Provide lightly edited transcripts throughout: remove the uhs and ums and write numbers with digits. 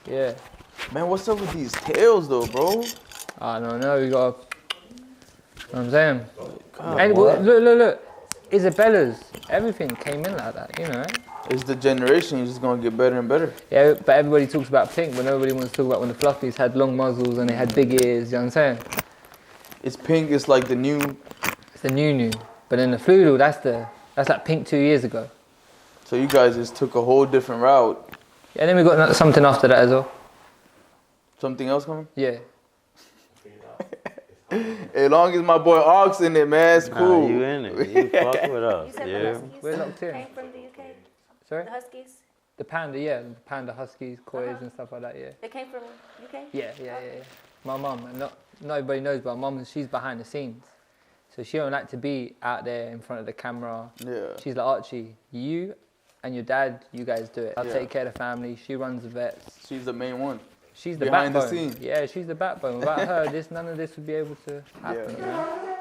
Yeah. Man, what's up with these tails though, bro? I don't know, we got. You know what I'm saying? God, And look. Isabella's, everything came in like that, you know. It's the generation, it's just gonna get better and better. Yeah, but everybody talks about pink, but nobody wants to talk about when the fluffies had long muzzles and they had big ears, you know what I'm saying? It's pink, it's like the new. It's the new. But then the floodle, that's like pink 2 years ago. So you guys just took a whole different route. Yeah, and then we got something after that as well. Something else coming? Yeah. As long as my boy Auguste in it, man, it's cool. Nah, you in it. You fuck with us. You said Yeah. the Huskies We're locked in. came from the UK? Sorry? The Huskies? The panda huskies, kois and stuff like that, yeah. They came from UK? Yeah. My mum, not everybody knows, but my mum, she's behind the scenes. So she don't like to be out there in front of the camera. Yeah. She's like, Archie, you and your dad, you guys do it. I'll take care of the family. She runs the vets. She's the main one. She's the behind backbone. the scene. Yeah, she's the backbone. Without her, none of this would be able to happen. Yeah.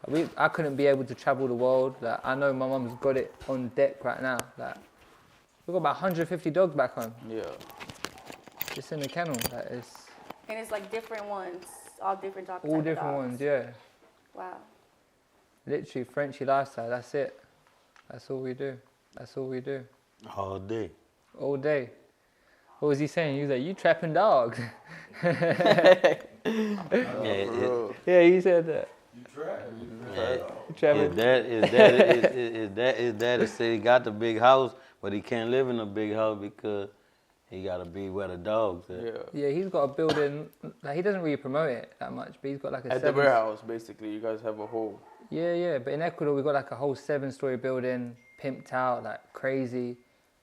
You know? I couldn't be able to travel the world. Like, I know my mum's got it on deck right now. Like, we've got about 150 dogs back home. Yeah. Just in the kennel. Like, it's And it's like different ones, all different types all of different dogs. ones, yeah. Wow. Literally Frenchy lifestyle. That's it. That's all we do. That's all we do. All day. All day. What was he saying? He was like, "You trapping dogs." Yeah, Yeah, he said that. His dad said he got the big house, but he can't live in a big house because he got to be where the dogs at. Yeah. Yeah, he's got a building. Like, he doesn't really promote it that much, but he's got like a At the warehouse, basically, you guys have a whole. Yeah. But in Ecuador, we got like a whole 7-story building, pimped out, like crazy,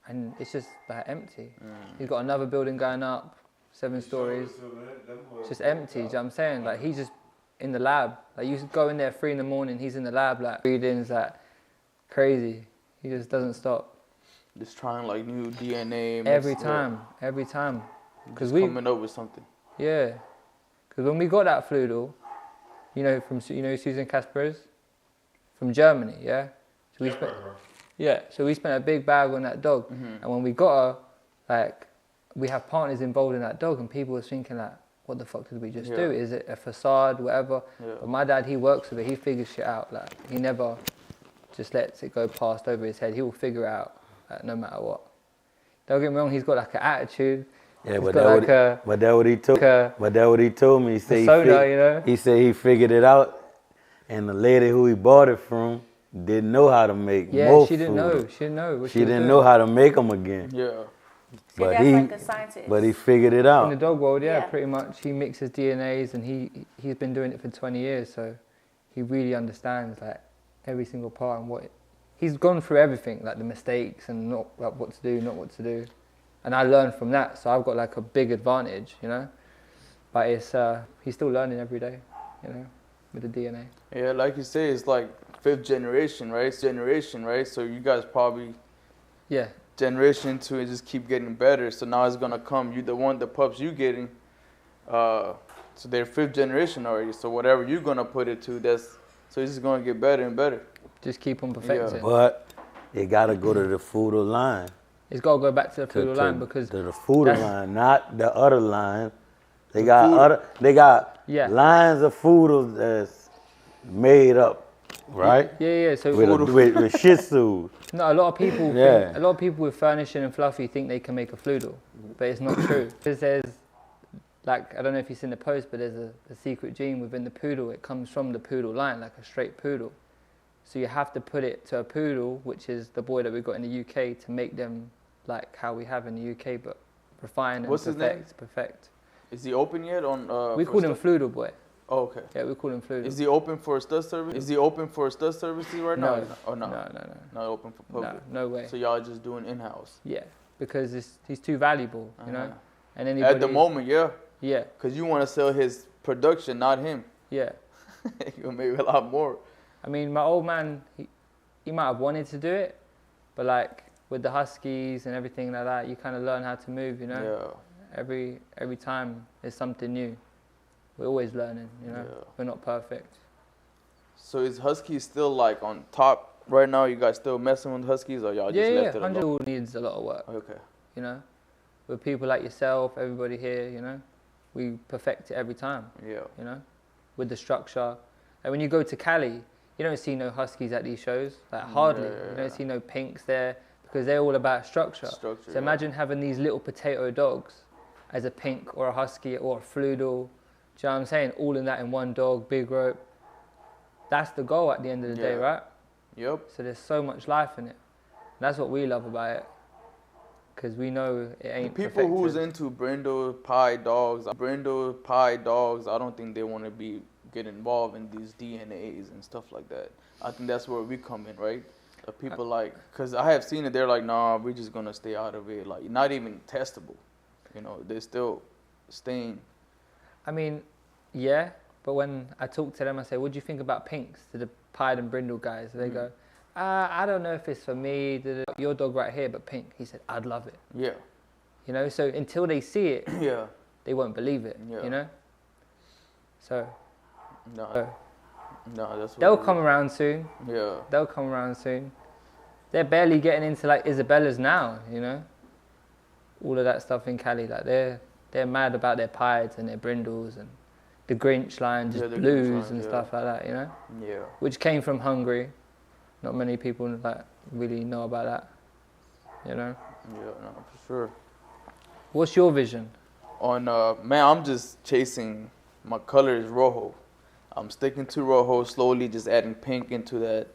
and it's just like empty. He's got another building going up, 7 stories. It's just empty. Do you know what I'm saying? Like, he's just in the lab. Like, you go in there at 3 in the morning, he's in the lab, like readings, like crazy. He just doesn't stop. Just trying like new DNA. Every time. Because we coming up with something. Yeah. Because when we got that floodle, you know Susan Kasper's? From Germany, yeah? So we spent a big bag on that dog. And when we got her, like, we have partners involved in that dog, and people were thinking like, what the fuck did we just do? Is it a facade, whatever? Yeah. But my dad, he works with it, he figures shit out. Like, he never just lets it go past over his head. He will figure it out, like, no matter what. Don't get me wrong, he's got like an attitude. Yeah, but that what he told me. He said he said he figured it out, and the lady who he bought it from didn't know how to make more she didn't food. know. She didn't know how to make them again. Yeah. But like a scientist. But he figured it out. In the dog world, pretty much. He mixes DNAs, and he's been doing it for 20 years, so he really understands like every single part and he's gone through everything, like the mistakes and not like what to do, not what to do. And I learned from that, so I've got like a big advantage, you know. But it's he's still learning every day, you know, with the DNA. Yeah, like you say, it's like 5th generation, right? It's generation, right? So you guys probably generation 2 and just keep getting better. So now it's gonna come. The pups you getting, so they're 5th generation already. So whatever you're gonna put it to, so it's just gonna get better and better. Just keep on perfecting. Yeah. But it gotta go to the food line. It's got to go back to the food line because to the food line, not the other line. They got lines of food that's made up, right? Yeah. So with Shih Tzus. No, a lot of people with furnishing and fluffy think they can make a floodle, but it's not true. Because there's, like, I don't know if you've seen the post, but there's a secret gene within the poodle. It comes from the poodle line, like a straight poodle. So you have to put it to a poodle, which is the boy that we got in the UK, to make them like how we have in the UK, but refine and perfect. Is he open yet on? We call him Floodle Boy. Oh, okay. Yeah, we call him Floodle. Is he open for a stud service? Is he open for a stud services right now? No. No. Not open for public. No way. So y'all just doing in-house? Yeah, because he's too valuable, you know. And anybody, at the moment, yeah. Yeah. Because you want to sell his production, not him. Yeah. You'll make a lot more. I mean, my old man, he might have wanted to do it, but like with the huskies and everything like that, you kind of learn how to move, you know. Yeah. Every time is something new. We're always learning, you know. Yeah. We're not perfect. So is huskies still like on top right now? You guys still messing with huskies, or y'all just left it alone? 100 needs a lot of work. Okay. You know, with people like yourself, everybody here, you know, we perfect it every time. Yeah. You know, with the structure. And when you go to Cali, you don't see no huskies at these shows, like hardly. You don't see no pinks there because they're all about structure. So imagine having these little potato dogs as a pink or a husky or a floodle. Do you know what I'm saying? All in that in one dog, big rope. That's the goal at the end of the day, right? Yep. So there's so much life in it. That's what we love about it. Because we know it ain't the people perfected. who's into brindle pie dogs, I don't think they want to get involved in these DNAs and stuff like that. I think that's where we come in, right? People like, because I have seen it, they're like, nah, we're just going to stay out of it. Like, not even testable. You know, they're still staying. I mean, yeah, but when I talk to them, I say, what do you think about pinks? To the pied and brindle guys. They go, I don't know if it's for me. Your dog right here, but pink. He said, I'd love it. Yeah. You know, so until they see it, they won't believe it, you know? So, no, that's what they'll come around soon. Yeah. They'll come around soon. They're barely getting into like Isabella's now, you know? All of that stuff in Cali, like they're mad about their pieds and their brindles and the Grinch line, just blues and stuff like that, you know? Yeah. Which came from Hungary. Not many people like really know about that, you know? Yeah, no, for sure. What's your vision? On man, I'm just chasing. My color is rojo. I'm sticking to rojo slowly, just adding pink into that.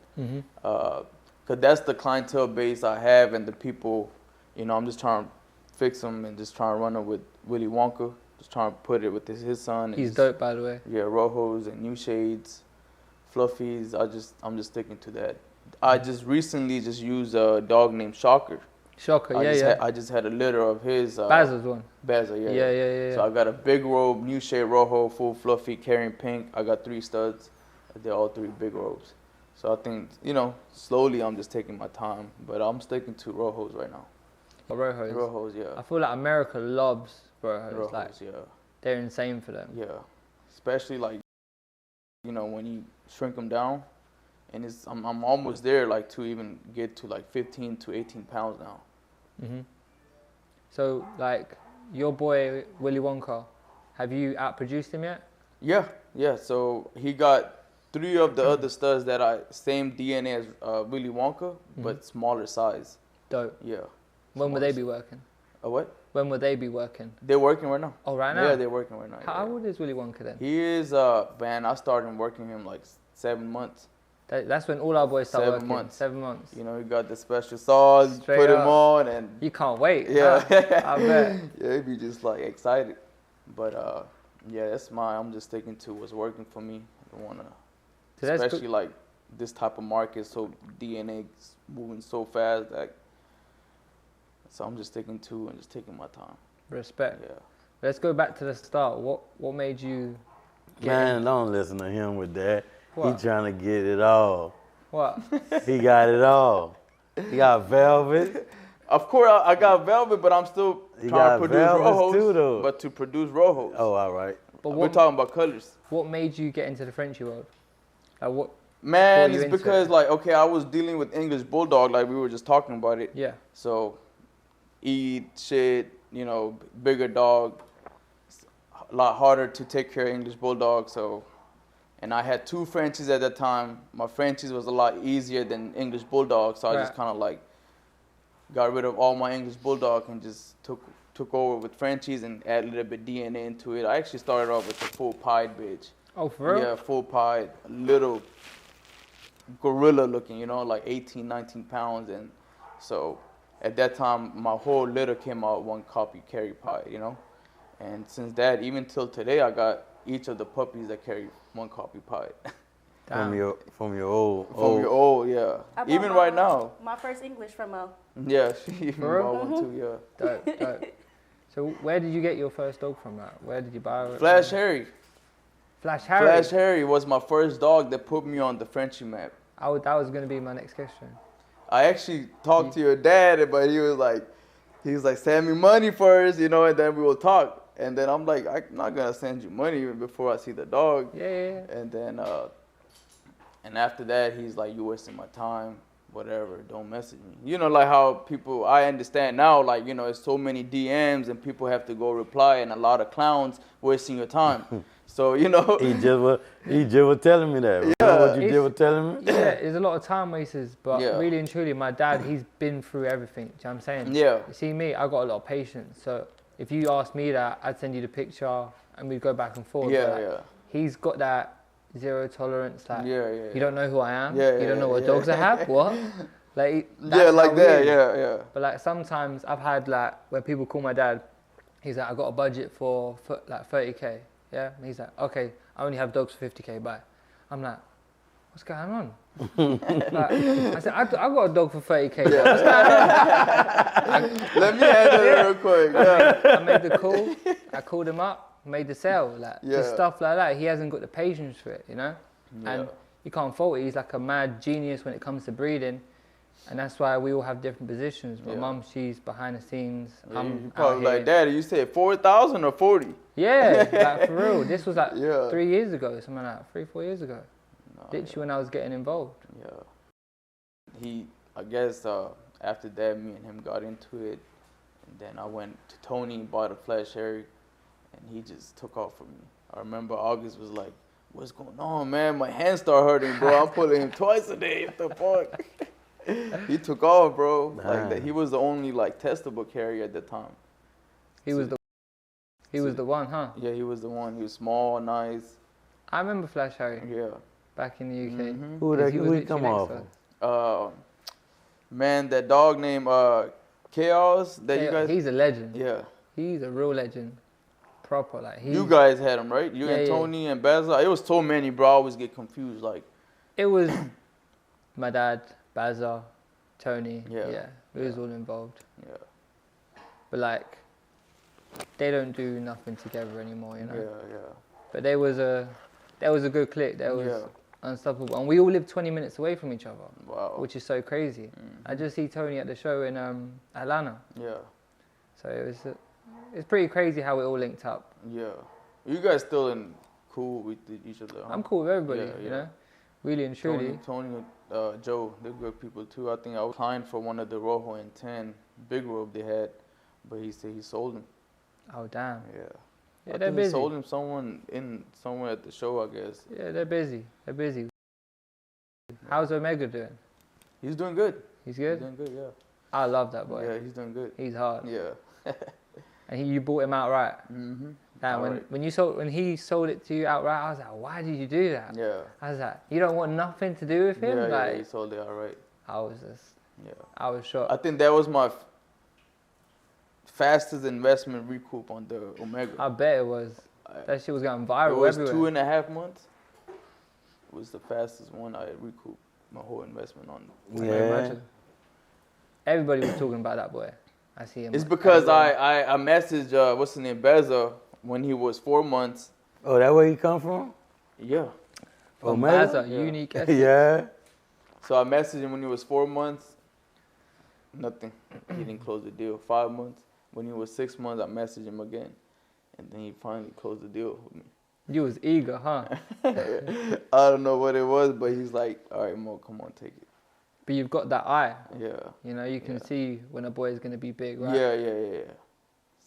Cause that's the clientele base I have, and the people, you know, I'm just trying to fix them and just trying to run them with Willy Wonka. Just trying to put it with his son. He's dope, by the way. Yeah, rojos and new shades, fluffies. I'm just sticking to that. I just recently used a dog named Shocker. I just had a litter of his. Bazza's one. Bazza, yeah. Yeah. So I got a big robe, new shade rojo, full fluffy, carrying pink. I got 3 studs. They're all 3 big robes. So I think, you know, slowly I'm just taking my time, but I'm sticking to rojos right now. Rojos? Rojos, yeah. I feel like America loves rojos. Rojos, like, yeah. They're insane for them. Yeah. Especially like, you know, when you shrink them down. And I'm almost there, like, to even get to like 15 to 18 pounds now. So, like, your boy Willy Wonka, have you outproduced him yet? Yeah. So he got 3 of the other studs that same DNA as Willy Wonka, but smaller size. Dope. Yeah. When will they be working? What? When will they be working? They're working right now. Oh, right now? Yeah, they're working right now. How old is Willy Wonka then? He is, man, I started working him like 7 months. That's when all our boys start 7 working. months. 7 months. You know, he got the special sauce, put him on, and you can't wait. Yeah, I bet. Yeah, he'd be just like excited. But yeah, I'm just sticking to what's working for me. I don't wanna, especially like this type of market, so DNA's moving so fast that. So I'm just sticking to and just taking my time. Respect. Yeah. Let's go back to the start. What made you? Man, don't listen to him with that. What? He trying to get it all. What? He got it all. He got velvet. Of course, I got velvet, but I'm still trying to produce rojos. Too, though. But to produce rojos. Oh, all right. But we're talking about colors. What made you get into the Frenchie world? Like what? Man, it's because like, okay, I was dealing with English Bulldog, like we were just talking about it. Yeah. So, eat, shit, you know, bigger dog. It's a lot harder to take care of English Bulldog, so. And I had 2 Frenchies at that time. My Frenchies was a lot easier than English Bulldog, so I just kind of like got rid of all my English Bulldog and just took over with Frenchies and add a little bit DNA into it. I actually started off with a full pied bitch. Oh, for real? Yeah, full pied, little gorilla looking, you know, like 18, 19 pounds. And so at that time, my whole litter came out 1 copy carry pied, you know. And since that, even till today, I got each of the puppies that carry 1 copy pied. From your old. From your old, yeah. Even right now. My first English from a. Yeah, she even bought 1 too, yeah. Dope. So where did you get your first dog from? Where did you buy it? Flash Harry. Flash Harry? Flash Harry was my first dog that put me on the Frenchie map. That was going to be my next question. I actually talked to your dad, but he was like, send me money first, you know, and then we will talk. And then I'm like, I'm not going to send you money even before I see the dog. Yeah. And then, and after that, he's like, you're wasting my time. whatever, don't message me. You know, like how people, I understand now, like, you know, it's so many DMs and people have to go reply and a lot of clowns wasting your time. So, you know. He just was telling me that. Yeah. What you just was telling me? Yeah, there's a lot of time wasters, but really and truly, my dad, he's been through everything. Do you know what I'm saying? Yeah. You see me, I got a lot of patience. So if you ask me that, I'd send you the picture and we'd go back and forth. Yeah, He's got that zero tolerance. Like, you don't know who I am. Yeah, you don't know what dogs I have. What? Like, like that. Yeah. But like sometimes I've had like where people call my dad. He's like, I got a budget for like 30K. Yeah. And he's like, okay, I only have dogs for 50K. Bye. I'm like, what's going on? Like, I said, I got a dog for 30K. Yeah. What's going on? Let me handle it real quick. Yeah. I made the call. I called him up. Made the sale, like just stuff like that. He hasn't got the patience for it, you know. And you can't fault it. He's like a mad genius when it comes to breeding, and that's why we all have different positions. My mum, she's behind the scenes. I'm probably like, Daddy, you said 4,000 or 40? Yeah, like for real. This was like 3 years ago, something like 3-4 years ago. Literally when I was getting involved. Yeah. I guess after that, me and him got into it, and then I went to Tony and bought a Flash Harry. And he just took off from me. I remember August was like, what's going on, man? My hands start hurting, bro. I'm pulling him twice a day. What the fuck? He took off, bro. Like that. He was the only like testable carrier at the time. He was the one, huh? Yeah, he was the one. He was small, nice. I remember Flash Harry. Yeah. Back in the UK. Mm-hmm. Who he come off? Man, that dog named Chaos. You guys. He's a legend. Yeah. He's a real legend. Proper, like you guys had him, right? You and Tony and Baza. It was so many, bro. I always get confused. Like, it was my dad, Baza, Tony. Yeah, we was all involved. Yeah. But like, they don't do nothing together anymore, you know. Yeah. But there was a good clique. There was unstoppable, and we all lived 20 minutes away from each other. Wow. Which is so crazy. I just see Tony at the show in Atlanta. Yeah. So it's pretty crazy how it all linked up. Yeah. You guys still cool with each other, huh? I'm cool with everybody, you know? Really and truly. Tony and Joe, they're good people too. I think I was applying for one of the Rojo and 10 big robe they had, but he said he sold them. Oh, damn. Yeah. Yeah, they're busy. He sold him somewhere at the show, I guess. Yeah, they're busy. How's Omega doing? He's doing good. He's good? He's doing good, yeah. I love that boy. Yeah, he's doing good. He's hard. Yeah. And you bought him outright. Mm-hmm. When he sold it to you outright, I was like, why did you do that? Yeah. I was like, you don't want nothing to do with him? Yeah, he sold it outright. I was shocked. I think that was my fastest investment recoup on the Omega. I bet it was. That shit was going viral everywhere. It was 2.5 months. It was the fastest one I recouped my whole investment on. Yeah. Everybody was talking about that boy. I see him. It's because I messaged what's his name, Beza, when he was 4 months. Oh, that where he come from? Yeah. From Beza, unique essence. Yeah. So I messaged him when he was 4 months. Nothing. He didn't close the deal. 5 months. When he was 6 months, I messaged him again, and then he finally closed the deal with me. You was eager, huh? I don't know what it was, but he's like, all right, Mo, come on, take it. But you've got that eye. Yeah. You know, you can see when a boy is going to be big, right? Yeah.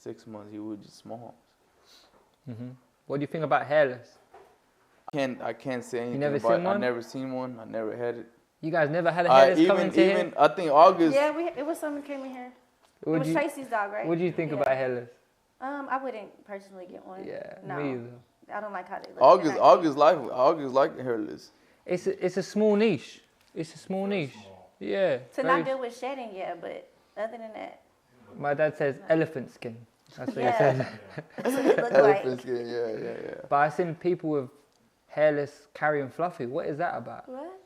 6 months, he was just small. Mm-hmm. What do you think about hairless? I can't say anything never about seen it. one? I never seen one. I never had it. You guys never had a hairless coming to him? I think August. Yeah, it was someone came in here. It was Tracy's dog, right? What do you think about hairless? I wouldn't personally get one. Yeah, no. me either. I don't like how they look. August like hairless. It's a small niche. It's a small niche. Yeah. To not deal with shedding, but other than that. My dad says elephant skin. That's what he says. That's what it look elephant skin, yeah. But I've seen people with hairless carrying fluffy. What is that about? What?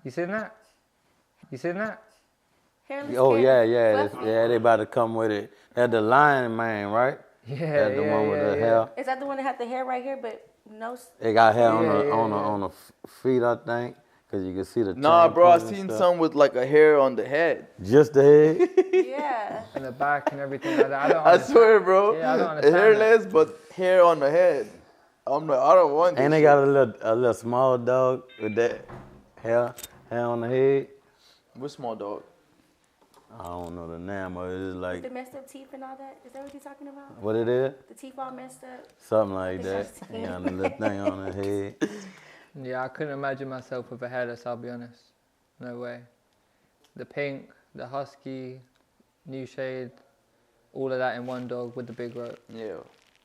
You seen that? Hairless Oh, skin, yeah. fluffy? Yeah, they about to come with it. That's the Lion Man, right? Yeah, That's the one with the hair. Is that the one that had the hair right here, but no? They got hair on the feet, I think, because you can see the. Nah, bro, I seen some with like a hair on the head. Just the head. Yeah. And the back and everything like that. I swear, bro. Yeah, I don't understand. Hairless, but hair on the head. I'm like, I don't want this. And they got a little small dog with that hair on the head. What small dog? I don't know the name, but it's like... The messed up teeth and all that? Is that what you're talking about? What it is? The teeth all messed up? Something like that. He got a little thing on his head. Yeah, I couldn't imagine myself with a hairless, I'll be honest. No way. The pink, the husky, new shade, all of that in one dog with the big rope. Yeah.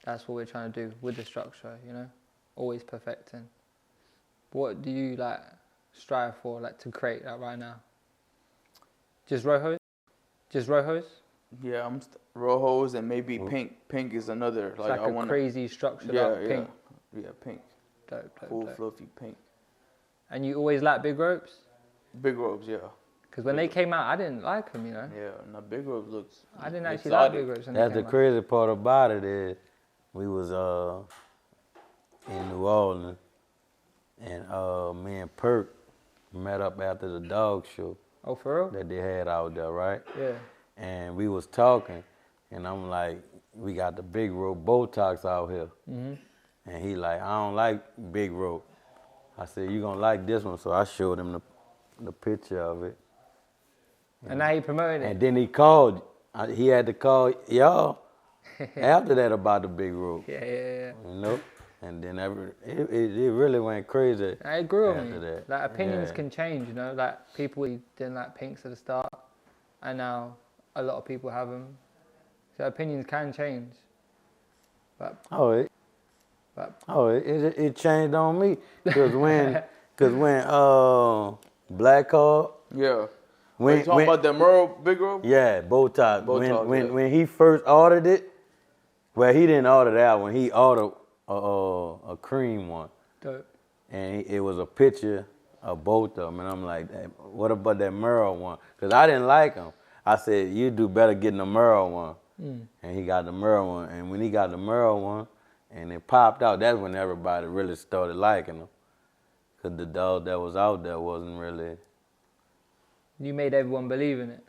That's what we're trying to do with the structure, you know? Always perfecting. What do you like strive for, like to create that right now? Just rojos? Just rojos? Yeah, I'm rojos and maybe pink. Pink is another. It's like a crazy structured up pink. Yeah, pink. Dope, Full fluffy pink. And you always like big ropes? Big ropes, yeah. Because when they came out, I didn't like them, you know? Yeah, no, big ropes looks... I didn't actually like big ropes when That's the crazy part about it is we was in New Orleans and me and Perk met up after the dog show. Oh, for real? That they had out there, right? Yeah. And we was talking and I'm like, we got the big rope Botox out here. Mm-hmm. And he like, I don't like big rope. I said, you gonna like this one? So I showed him the picture of it. And now he promoted it. And then he called, he had to call y'all after that about the big rope. Yeah. You know? And then it really went crazy. It grew on me. That. Like opinions can change, you know? Like people didn't like pinks at the start and now a lot of people have them. So opinions can change. But it changed on me. Cause when Black Hawk. Yeah. When you talking about that Merle big rope? Yeah, Botox. When he first ordered it, well, he didn't order that one. He ordered a cream one. Dope. And it was a picture of both of them. And I'm like, what about that Merle one? Because I didn't like him. I said, you do better getting the Merle one. And he got the Merle one. And when he got the Merle one and it popped out, that's when everybody really started liking him. Because the dog that was out there wasn't really... You made everyone believe in it.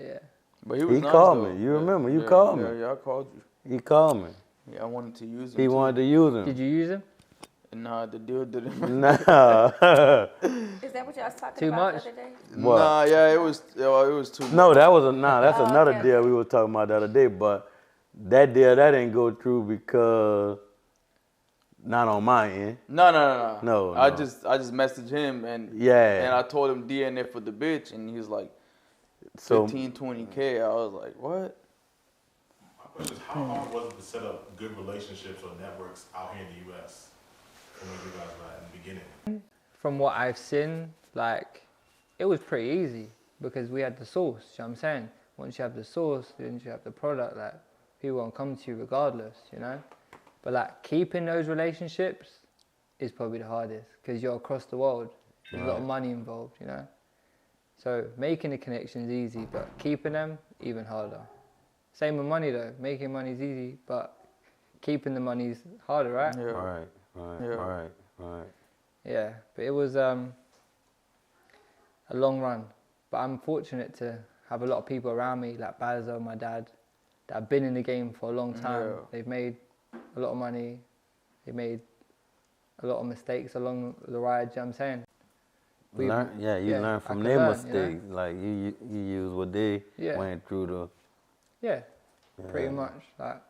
Yeah. But he was nice, called though. me. You remember? You called me. Yeah, I called you. He called me. Yeah, I wanted to use him. He wanted to use him. Did you use him? Nah, the deal didn't. Nah. Is that what y'all was talking Too about much? the other day? What? Nah, yeah, it was too much. No, that's another okay. deal we were talking about the other day, but that deal, that didn't go through because, not on my end. No. I just messaged him and I told him DNA for the bitch and he was like, 15, 20K. I was like, what? My question is, how hard was it to set up good relationships or networks out here in the U.S. from when you guys were in the beginning? From what I've seen, like, it was pretty easy because we had the source, you know what I'm saying? Once you have the source, then you have the product, like, people won't come to you regardless, you know? But like, keeping those relationships is probably the hardest because you're across the world. There's a lot of money involved, you know? So making the connections easy, but keeping them even harder. Same with money though. Making money is easy, but keeping the money is harder, right? Yeah. Right. Yeah, but it was a long run. But I'm fortunate to have a lot of people around me, like Bazo, my dad, that have been in the game for a long time. Yeah. They've made a lot of money. They made a lot of mistakes along the ride, you know what I'm saying? You learn from their mistakes. You know? Like you use what they went through to. Yeah, pretty much. Like,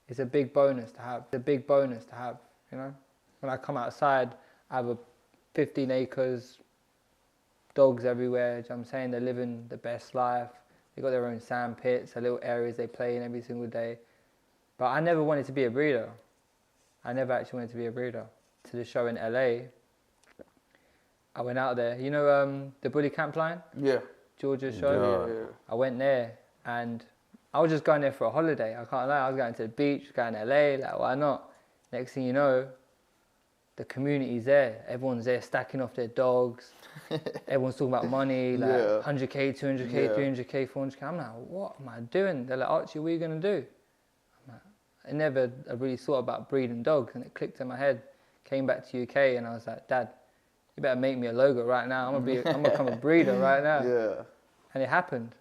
it's a big bonus to have. It's a big bonus to have, you know? When I come outside, I have 15 acres, dogs everywhere, you know what I'm saying? They're living the best life. They got their own sand pits, their little areas they play in every single day. But I never wanted to be a breeder. I never actually wanted to be a breeder. To the show in LA, I went out there. You know the Bully Camp line? Yeah. Georgia's show? Yeah. I went there and I was just going there for a holiday. I can't lie. I was going to the beach, going to LA, like why not? Next thing you know, the community's there. Everyone's there stacking off their dogs. Everyone's talking about money, like 100K, 200K, 300K, 400K. I'm like, what am I doing? They're like, Archie, what are you going to do? I'm like, I never really thought about breeding dogs and it clicked in my head. Came back to UK and I was like, Dad, you better make me a logo right now. I'm gonna become a breeder right now. Yeah. And it happened,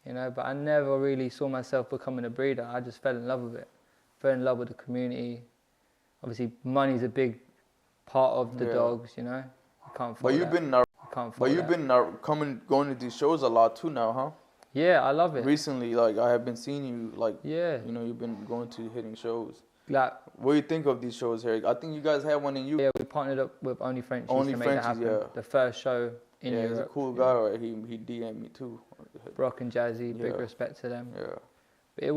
you know, but I never really saw myself becoming a breeder. I just fell in love with it. Fell in love with the community. Obviously, money's a big part of the dogs, you know. You can't afford But you've been in our can't. But you've been going to these shows a lot too now, huh? Yeah, I love it. Recently, like I have been seeing you, like yeah, you know, you've been going to hitting shows. Like, what do you think of these shows here? I think you guys had one in you. Yeah, we partnered up with Only Frenchies Only to make it Frenchies, happen. yeah. The first show in Europe. He's a cool guy, right? He DM'd me too. Brock and Jazzy, big respect to them. Yeah. But it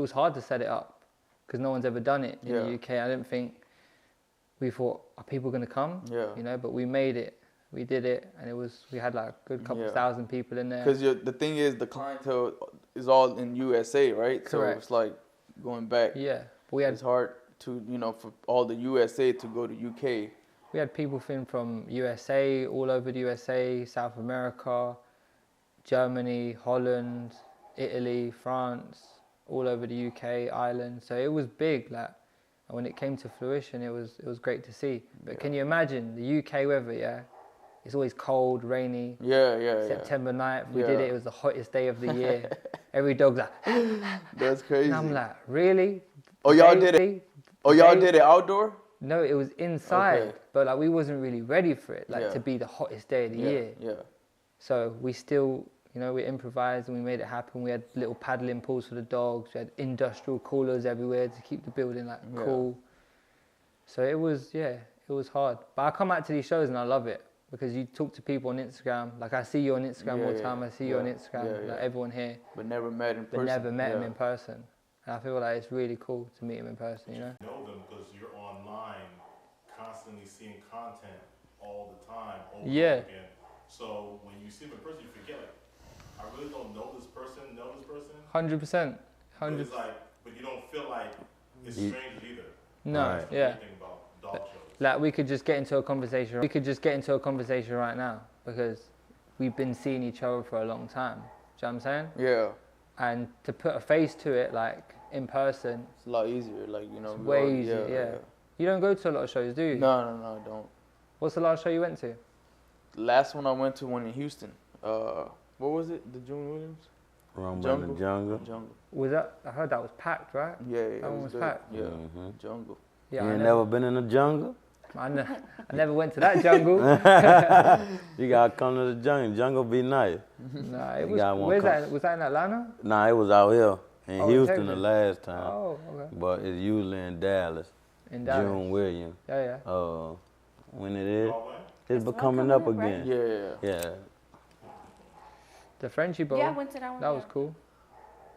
was hard to set it up because no one's ever done it in the UK. I didn't think. We thought, are people going to come? Yeah. You know, but we made it. We did it, and we had like a good couple thousand people in there. Because the thing is, the clientele is all in USA, right? Correct. So it's like going back. Yeah. It's hard to, you know, for all the USA to go to UK. We had people from USA, all over the USA, South America, Germany, Holland, Italy, France, all over the UK, Ireland. So it was big, like. And when it came to fruition, it was great to see. But can you imagine the UK weather? Yeah, it's always cold, rainy. September 9th, we did it. It was the hottest day of the year. Every dog's like. That's crazy. And I'm like, really? Oh, y'all did it. Oh, y'all did it outdoor? No, it was inside. Okay. But like we wasn't really ready for it, like to be the hottest day of the year. Yeah. So we still. You know, we improvised and we made it happen. We had little paddling pools for the dogs. We had industrial coolers everywhere to keep the building like cool. So it was hard. But I come out to these shows and I love it because you talk to people on Instagram. Like I see you on Instagram all the time. I see you on Instagram, like everyone here. But never met in person. But never met him in person. And I feel like it's really cool to meet him in person, you know? You know them because you're online, constantly seeing content all the time, over and over again. So when you see them in person, you forget like, I really don't know this person. 100%. It's like, but you don't feel like it's strangers either. No, What do you think about dog shows? Like we could just get into a conversation. We could just get into a conversation right now because we've been seeing each other for a long time. Do you know what I'm saying? Yeah. And to put a face to it, like in person, it's a lot easier. Like you know, it's way easier. Yeah. You don't go to a lot of shows, do you? No, I don't. What's the last show you went to? The last one I went to, one in Houston. What was it? The June Williams? Rumble in the Jungle. Was that? I heard that was packed, right? Yeah, that one was good. packed. Yeah, Jungle. Yeah, you ain't never been in the jungle? I never went to that jungle. You gotta come to the jungle. Jungle be nice. Nah, it was. Where's that? Was that in Atlanta? Nah, it was out here in Houston the last time. Oh, okay. But it's usually in Dallas. In Dallas. June Williams. Yeah. When it is, it's coming up again. Right? Yeah. The Frenchy Bowl. Yeah, I went to that one. That was cool.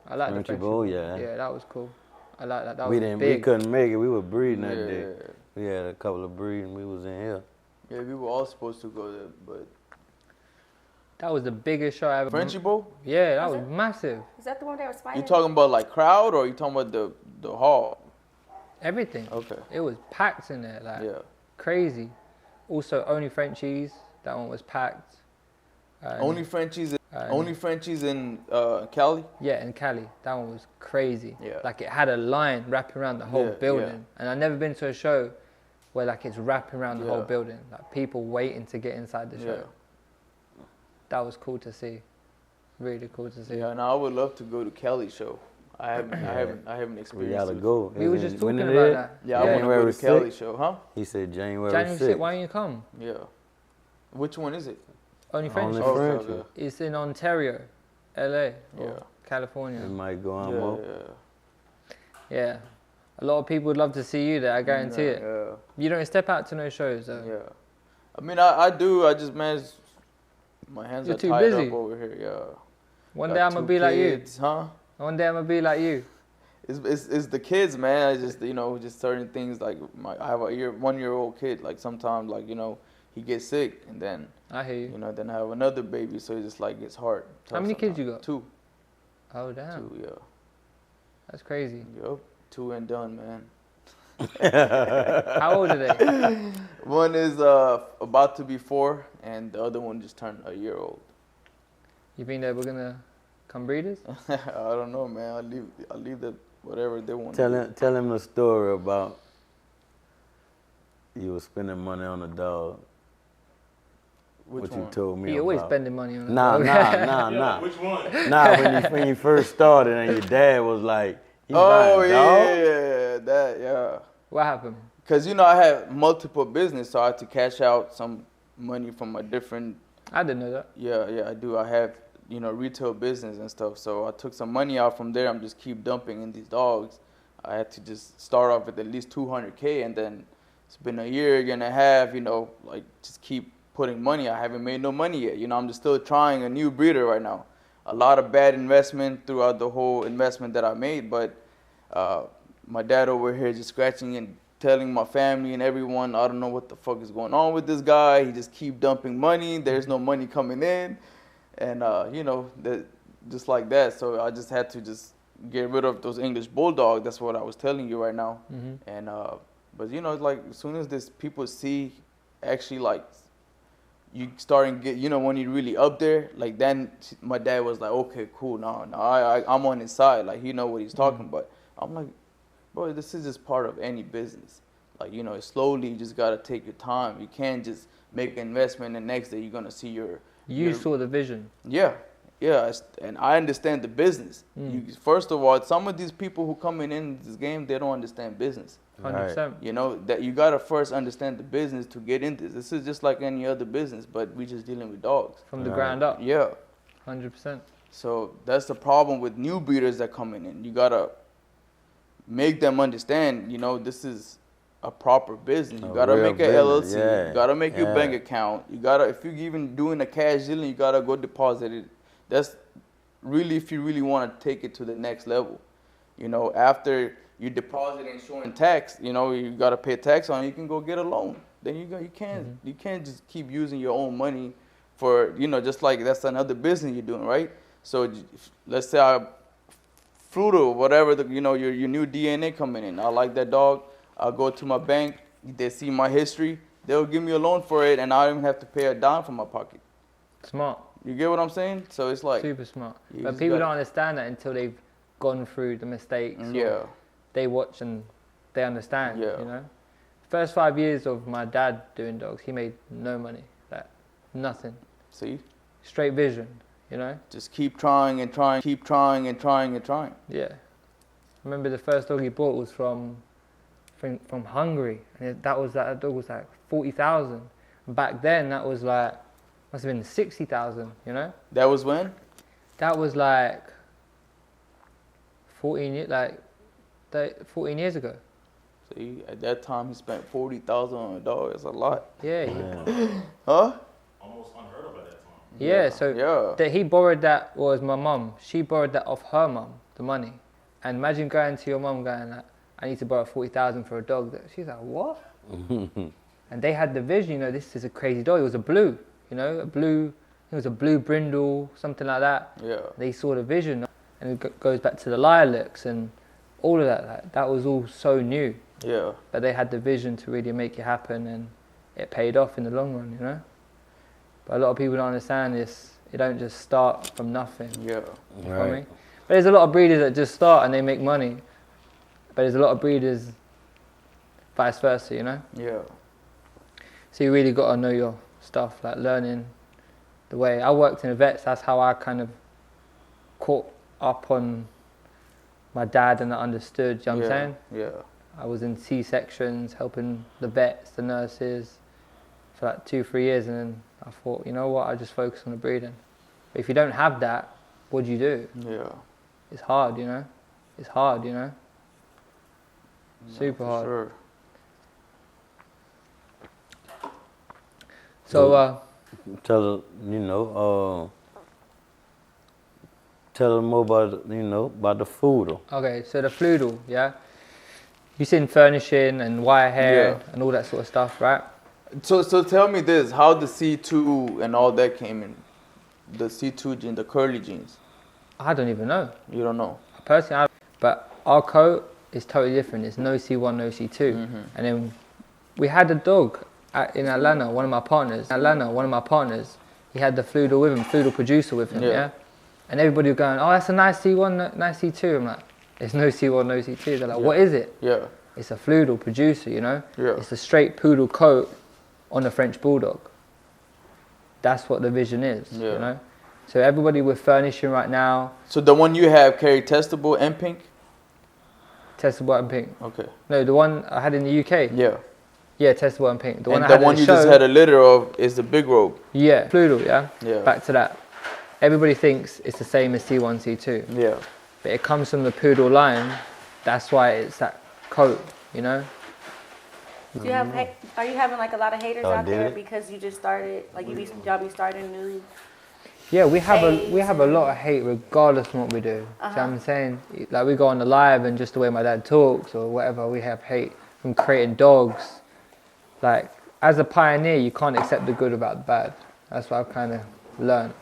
I like the Frenchy Bowl. Yeah. Yeah, that was cool. I like that. That we was didn't. big. We couldn't make it. We were breeding that day. We had a couple of breeding. We was in here. Yeah, we were all supposed to go there, but that was the biggest show I ever. Frenchy Bowl? Yeah, that was massive. Is that the one that was spider? You talking about like crowd, or you talking about the hall? Everything. Okay. It was packed in there, like crazy. Also, Only Frenchies. That one was packed. Only Frenchies in Cali? Yeah, in Cali. That one was crazy. Yeah. Like it had a line wrapping around the whole building. And I've never been to a show where like it's wrapping around the whole building. Like people waiting to get inside the show. That was cool to see. Really cool to see. Yeah, and I would love to go to Cali show. I haven't experienced it. We gotta go. We were just talking about that. Yeah, I want to go to Cali show, huh? He said January 6th. Why don't you come? Yeah. Which one is it? Only French. It's in Ontario, LA, or California. We might go on Yeah. A lot of people would love to see you there, I guarantee it. Yeah. You don't step out to no shows though. Yeah. I mean, I do. I just manage. My hands are tied up over here. Yeah. One day I'm gonna be like you. Huh? One day I'm gonna be like you. It's the kids, man. I just just certain things like I have a 1-year-old kid. Like sometimes like he gets sick and then I hear you. Then I have another baby, so it's just like it's hard. How many kids you got? 2. Oh damn. 2, yeah. That's crazy. Yep. 2 and done, man. How old are they? One is about to be 4, and the other one just turned a year old. You think that we're gonna come breeders? I don't know, man. I'll leave that whatever they want. Tell him the story about you were spending money on a dog. Which one? You told me He about. always spending money on a dog. Nah. Which one? Nah, when you first started and your dad was like, that. What happened? Because I had multiple business, so I had to cash out some money from a different. I didn't know that. Yeah, I do. I have, retail business and stuff. So I took some money out from there. I'm just keep dumping in these dogs. I had to just start off with at least 200K, and then it's been a year and a half, like just keep putting money. I haven't made no money yet. I'm just still trying a new breeder right now. A lot of bad investment throughout the whole investment that I made, but my dad over here just scratching and telling my family and everyone, I don't know what the fuck is going on with this guy. He just keep dumping money. There's no money coming in, and just like that. So I just had to just get rid of those English bulldogs. That's what I was telling you right now. And but like as soon as this people see, actually like you starting to get, when you're really up there, like then my dad was like, okay, cool, no, I'm on his side. Like he know what he's talking about. I'm like, bro, this is just part of any business. Like, slowly you just got to take your time. You can't just make an investment and the next day you're going to see You saw the vision. Yeah, and I understand the business. First of all, some of these people who coming in this game, they don't understand business. 100%. That you got to first understand the business to get into this. This is just like any other business, but we just dealing with dogs. From the ground up. Yeah. 100%. So that's the problem with new breeders that coming in. You got to make them understand, this is a proper business. You got to make an LLC. You got to make your bank account. You got to, if you're even doing a cash dealing, you got to go deposit it. That's really, if you really want to take it to the next level. After you deposit and showing tax, you got to pay tax on it, you can go get a loan. Then you can't just keep using your own money for, just like that's another business you're doing, right? So let's say I Fruto, whatever, your new DNA coming in. I like that dog. I'll go to my bank. They see my history. They'll give me a loan for it, and I don't even have to pay a dime from my pocket. Smart. You get what I'm saying? So it's like super smart. But people don't understand that until they've gone through the mistakes. Yeah. They watch and they understand. Yeah. First 5 years of my dad doing dogs, he made no money. Like nothing. See? Straight vision. Just keep trying and trying, keep trying and trying and trying. Yeah. I remember the first dog he bought was from Hungary. And that dog was like 40,000. Back then that was like, must have been 60,000, That was when? That was like 14 years ago. See, at that time he spent 40,000 on a dog. That's a lot. Yeah. Huh? Almost unheard of at that time. Yeah, so that he borrowed that was my mum. She borrowed that off her mum, the money. And imagine going to your mum going like, I need to borrow 40,000 for a dog. She's like, what? And they had the vision, this is a crazy dog. It was a blue, it was a blue brindle, something like that. Yeah. They saw the vision, and it goes back to the lilacs and all of that. That was all so new. Yeah. But they had the vision to really make it happen, and it paid off in the long run, But a lot of people don't understand this. It don't just start from nothing. Yeah. You know what I mean? But there's a lot of breeders that just start and they make money. But there's a lot of breeders vice versa, Yeah. So you really got to know your stuff, like learning the way. I worked in a vets, that's how I kind of caught up on my dad and I understood, you know what I'm saying? Yeah. I was in C-sections, helping the vets, the nurses for like 2-3 years, and then I thought, you know what, I just focus on the breeding. But if you don't have that, what do you do? Yeah. It's hard, It's hard, Super hard. Sure. So, tell them more about, about the food. Okay, so the floodle, yeah? You seen furnishing and wire hair and all that sort of stuff, right? So tell me this, how the C2 and all that came in? The C2 gene, the curly genes. I don't even know. You don't know? Personally, but our coat is totally different. It's no C1, no C2. And then we had a dog in Atlanta, one of my partners, he had the floodle with him, floodle producer with him, yeah? And everybody was going, oh, that's a nice C1, nice C2. I'm like, there's no C1, no C2. They're like, what is it? Yeah. It's a floodle producer, Yeah. It's a straight poodle coat on a French bulldog. That's what the vision is, So everybody with furnishing right now. So the one you have carry testable and pink? Testable and pink. Okay. No, the one I had in the UK. Yeah. Yeah, testable and pink. The and one, the one you just had a litter of is the big robe. Yeah, Floodle, yeah? Yeah. Back to that. Everybody thinks it's the same as C1, C2. Yeah. But it comes from the poodle line. That's why it's that coat, you know? Do you have, are you having like a lot of haters out there because you just started, like y'all be starting new? Yeah, we have a lot of hate regardless of what we do. See what I'm saying? Like we go on the live and just the way my dad talks or whatever, we have hate from creating dogs. Like as a pioneer, you can't accept the good without the bad. That's what I've kind of learned.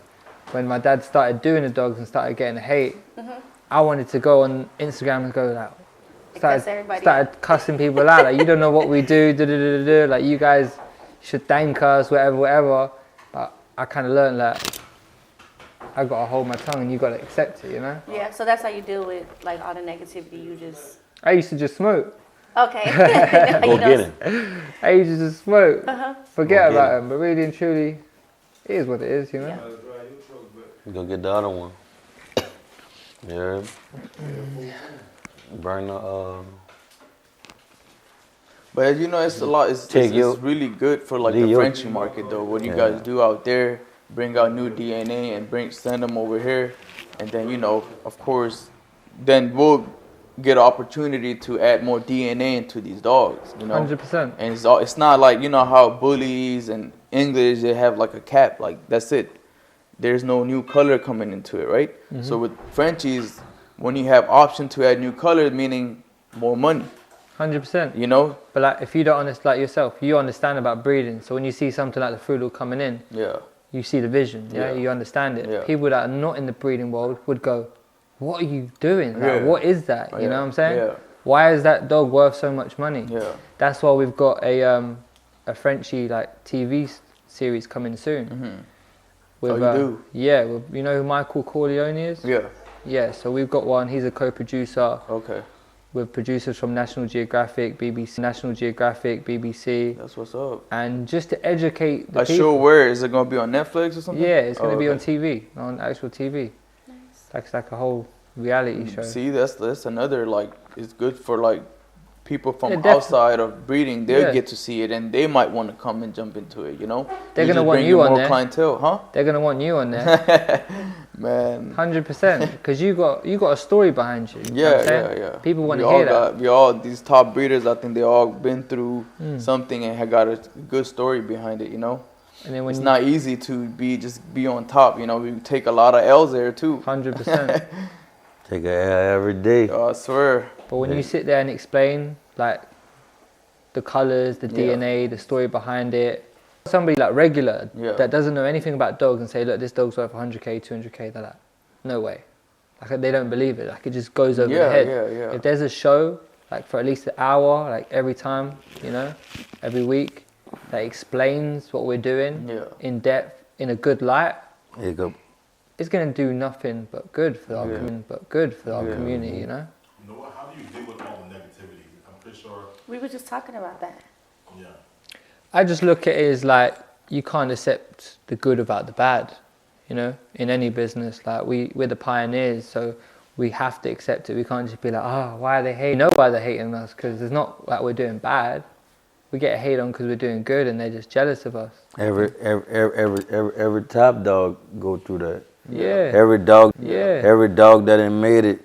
When my dad started doing the dogs and started getting hate, I wanted to go on Instagram and go like, started cussing people out. Like, you don't know what we do, like you guys should thank us, whatever. But I kind of learned that I got to hold my tongue and you got to accept it, you know? Yeah, so that's how you deal with like all the negativity. You just... I used to just smoke. Okay. Go get it. I used to just smoke. Forget about him, but really and truly, it is what it is, you know? Yeah. Go get the other one. Yeah. Burn the But you know, it's a lot. It's really good for like the Frenchie market though. What you guys do out there, bring out new DNA and send them over here, and then you know, of course, then we'll get an opportunity to add more DNA into these dogs. You know, 100%. And it's not like, you know how bullies and English, they have like a cap, like that's it. There's no new color coming into it, right? So with Frenchies, when you have option to add new color, meaning more money. 100%. You know? But like if you don't understand, like yourself, you understand about breeding. So when you see something like the Frugal coming in, you see the vision, you understand it. Yeah. People that are not in the breeding world would go, what are you doing? Like, what is that? You know what I'm saying? Yeah. Why is that dog worth so much money? Yeah. That's why we've got a Frenchie like TV series coming soon. With, you do? Yeah, with, you know who Michael Corleone is? Yeah. Yeah, so we've got one. He's a co-producer. Okay. With producers from National Geographic, BBC, That's what's up. And just to educate the people. Show where? Is it going to be on Netflix or something? Yeah, it's going to be on TV, on actual TV. Nice. It's like a whole reality show. See, that's another, like, it's good for, like, people from outside of breeding. They'll get to see it, and they might want to come and jump into it, you know? They're going to want you on there. Clientele, huh? They're going to want you on there. Man. 100%. Because you got a story behind you. Yeah. People want to hear that. We all, these top breeders, I think they all been through something and have got a good story behind it, you know? And then when it's not easy to be on top, you know? We take a lot of L's there, too. 100%. Take a L every day. Oh, I swear. But when you sit there and explain, like, the colors, the DNA, the story behind it, somebody like regular that doesn't know anything about dogs and say, look, this dog's worth 100K, 200K, they're like, no way. Like, they don't believe it. Like, it just goes over the head. If there's a show, like, for at least an hour, like, every time, you know, every week, that explains what we're doing in depth, in a good light, it's going to do nothing but good for our community, you know? How do you deal with all the negativity? I'm pretty sure. We were just talking about that. Yeah. I just look at it as like, you can't accept the good without the bad, you know, in any business. Like we're the pioneers, so we have to accept it. We can't just be like, why are they hating? You know why they're hating us, because it's not like we're doing bad. We get hate on because we're doing good, and they're just jealous of us. Every top dog go through that. Yeah. Every dog that ain't made it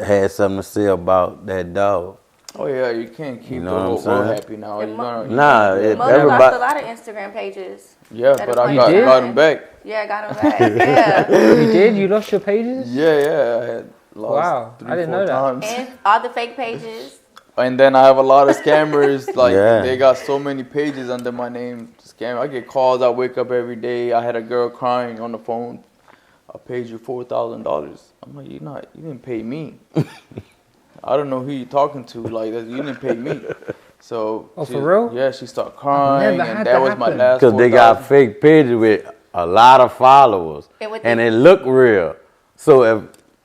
had something to say about that dog. Oh yeah, you can't keep the whole world happy now. Everybody lost a lot of Instagram pages. Yeah, but I got them back. Yeah, I got them back. Yeah. You did? You lost your pages? Yeah, I had lost 3-4 times. And all the fake pages. And then I have a lot of scammers. Like they got so many pages under my name. Scam. I get calls. I wake up every day. I had a girl crying on the phone. I paid you $4,000. I'm like, you didn't pay me. I don't know who you're talking to. Like, you didn't pay me. So. Oh, for real? Yeah, she started crying, and that was my last. Because they got fake pages with a lot of followers, and it look real. So if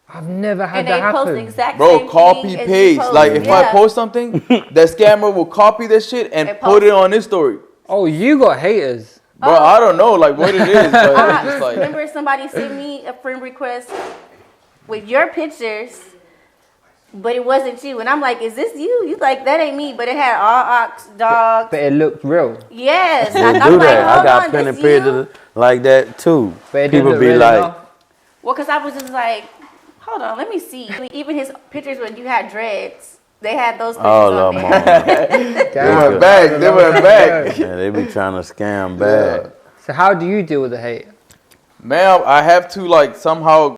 I've never had that happen. Post the exact bro, same copy thing paste. Like if I post something, that scammer will copy that shit and put it on his story. Oh, you got haters. Bro, I don't know like what it is, but it's just like. Remember somebody sent me a friend request with your pictures but it wasn't you. And I'm like, is this you? You like, that ain't me. But it had all ox, dogs. But it looked real. Yes. They I'm do like, that. I hold got on, plenty this of pictures like that too. But it People didn't look be real like, enough. Well, because I was just like, hold on, let me see. Even his pictures when you had dreads, they had those pictures on there. They went back. They went back. Yeah, they be trying to scam bad. So how do you deal with the hate? Man, I have to like somehow,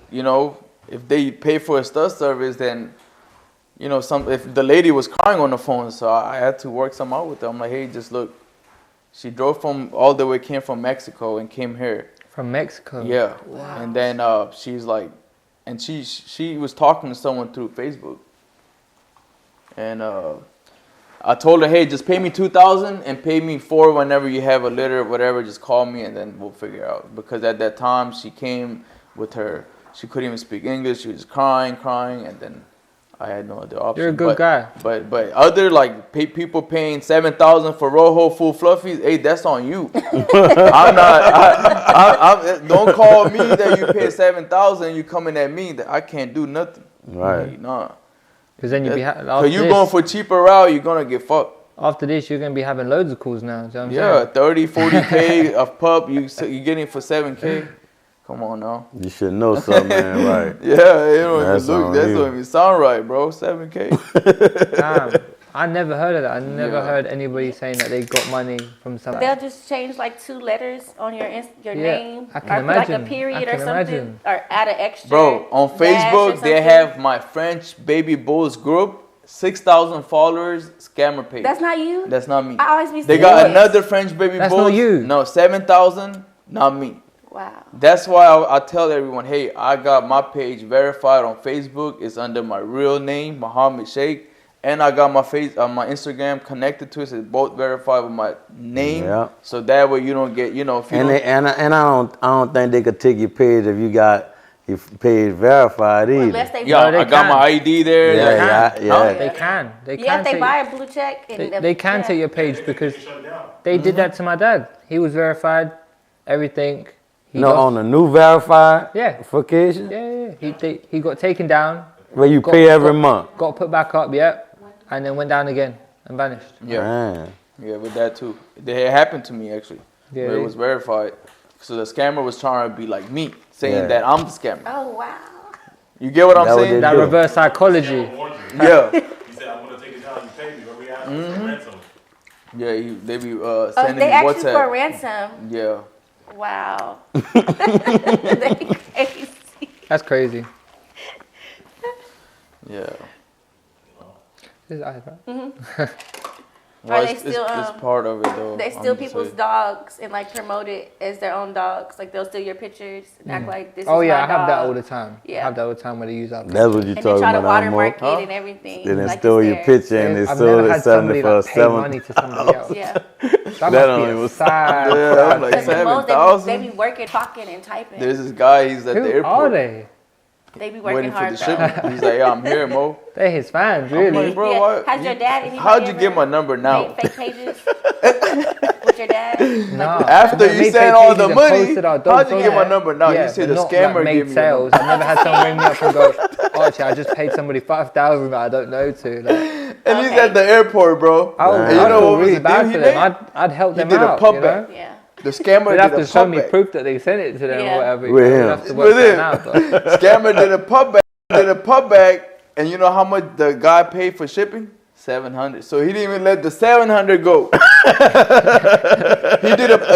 you know, if they pay for a stud service, then, you know, if the lady was crying on the phone, so I had to work some out with them. I'm like, hey, just look, she drove came from Mexico and came here. From Mexico? Yeah. Wow. And then she's like, and she was talking to someone through Facebook. And I told her, hey, just pay me $2,000 and pay me $4,000 whenever you have a litter or whatever. Just call me and then we'll figure it out. Because at that time she came with her, she couldn't even speak English. She was crying, and then I had no other option. You're a good guy. But other like people paying $7,000 for Rojo full fluffies, hey, that's on you. I'm not. Don't call me that you pay $7,000. You coming at me that I can't do nothing. Right. Nah. Because then you'll be so you going for cheaper route, you're gonna get fucked. After this, you're gonna be having loads of calls now. You know what I'm Yeah, saying? 30, 40K of pup, you getting for 7K. Come on now. You should know something, man, right? Yeah, that's don't even sound right, bro. 7K. Damn. I never heard of that. I never heard anybody saying that they got money from something. They'll just change like 2 letters on your name, I can or imagine. like a period I or can something, imagine. or add an extra. Bro, on dash or Facebook, they something. have my French Baby Bulls group, 6,000 followers, scammer page. That's not you? That's not me. I always be They seeing got this. another French Baby That's Bulls. not you. No, 7,000, not me. Wow. That's why I tell everyone, hey, I got my page verified on Facebook. It's under my real name, Muhammad Sheikh. And I got my my Instagram connected to it. So it's both verified with my name. Yeah. So that way you don't get, if you I don't think they could take your page if you got your page verified either. Unless they I got my ID there. They can. if they buy a blue check. And they can take your page because they did that to my dad. He was verified, everything. On the new verified application? Yeah. He got taken down. Where you pay every month? Got put back up, and then went down again and vanished. Yeah, with that too. It happened to me actually. Yeah, where it was verified. So the scammer was trying to be like me, saying that I'm the scammer. Oh wow. You get what I'm saying? That reverse psychology. Yeah. He said, I'm gonna take it down. You pay me. What we ask for ransom. Yeah, they be sending they me asked WhatsApp. you for a ransom. Yeah. Wow. They crazy. That's crazy. Yeah. This is ice, right? Well, Are they still, it's part of it though. They steal people's dogs and like promote it as their own dogs. Like they'll steal your pictures and act like this is my I have dog. that all the time. Yeah. I have that all the time where they use our That's what you And they talking try to about. watermark it and everything. They done like stole it's your theirs. picture and they I've sold never it had selling somebody it for like pay money to somebody else. Yeah. That That must don't be even a sad. Yeah, I'm like Because the most 7,000. they be working, talking, and typing. There's this guy. He's at the Who airport. are they? They be working Waiting for hard the though. shipment. He's like, yeah, I'm here, Mo. They're his fans, I'm really. like, bro, Yeah. why? Has your dad? Anybody How'd you ever get my number now? made fake pages with your dad? No. After I've you made sent fake all the pages and money, posted our how'd dogs you on get my there. number now? Yeah, You said but the not, scammer like, made gave me sales. I've never had someone ring me up and go, Archie, I just paid somebody 5,000 that I don't know to. Like, And he's at the airport, bro. I would And you know feel what was really the bad deal he for them. did? I'd help them did a out. pub You back. know? Yeah. The scammer They'd did have a to show pub me back. proof that they sent it to them Yeah. or whatever. With We'd him. have to work With that him. out. But Scammer did a pub back, and you know how much the guy paid for shipping? $700. So he didn't even let the $700 go. A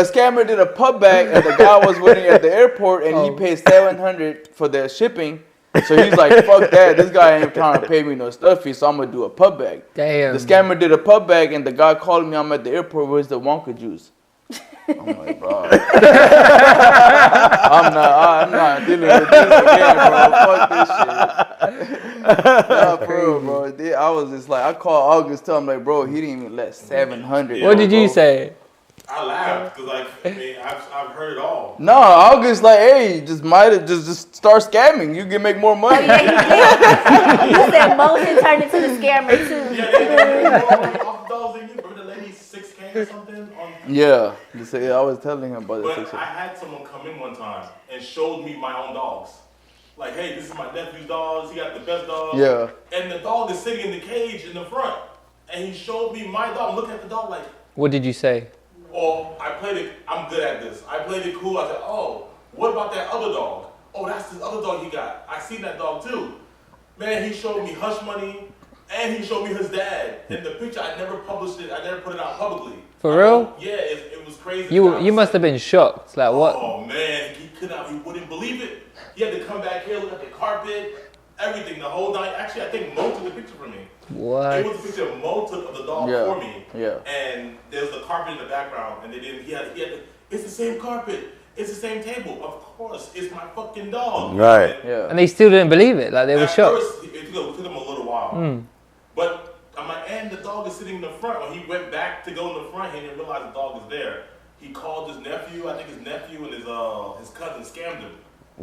scammer did a pub bag, and the guy was waiting at the airport, and he paid $700 for the shipping. So he's like, fuck that. This guy ain't trying to pay me no stuffy, so I'm gonna do a pub bag. damn. The scammer did a pub bag, and the guy called me. I'm at the airport. Where's the Wonka juice? I'm like, bro. I'm not dealing with this again, bro. Fuck this shit. Nah, for real, bro. I was just like, I called Auguste, tell him like, bro, he didn't even let $700. What did you bro. say? I laughed because, like, I mean, I've heard it all. No, Auguste like, hey, just start scamming. You can make more money. Yeah, you did. You said motion turned into the scammer too. Yeah, off dogs, they give the lady $6K or something. Yeah, I was telling him about But it. I had someone come in one time and showed me my own dogs. like, hey, this is my nephew's dogs. He got the best dogs. Yeah. And the dog is sitting in the cage in the front. And he showed me my dog. Look at the dog like. What did you say? Oh, I played it. I'm good at this. I played it cool. I said, oh, what about that other dog? Oh, that's this other dog he got. I seen that dog too. Man, he showed me Hush Money. And he showed me his dad. In the picture, I never published it. I never put it out publicly. For real? Yeah, it was crazy. You must have been shocked. Like what? Oh man, he wouldn't believe it. He had to come back here, look at the carpet, everything, the whole night. Actually, I think Mo took the picture for me. What? It was a picture of Mo took of the dog for me. Yeah. And there's the carpet in the background, and he had it's the same carpet. It's the same table. Of course, it's my fucking dog. Right. Yeah. And they still didn't believe it. Like they were shocked. First, it took them a little while. But I'm like, and the dog is sitting in the front. When he went back to go in the front, he didn't realize the dog was there. He called his nephew. I think his nephew and his cousin scammed him.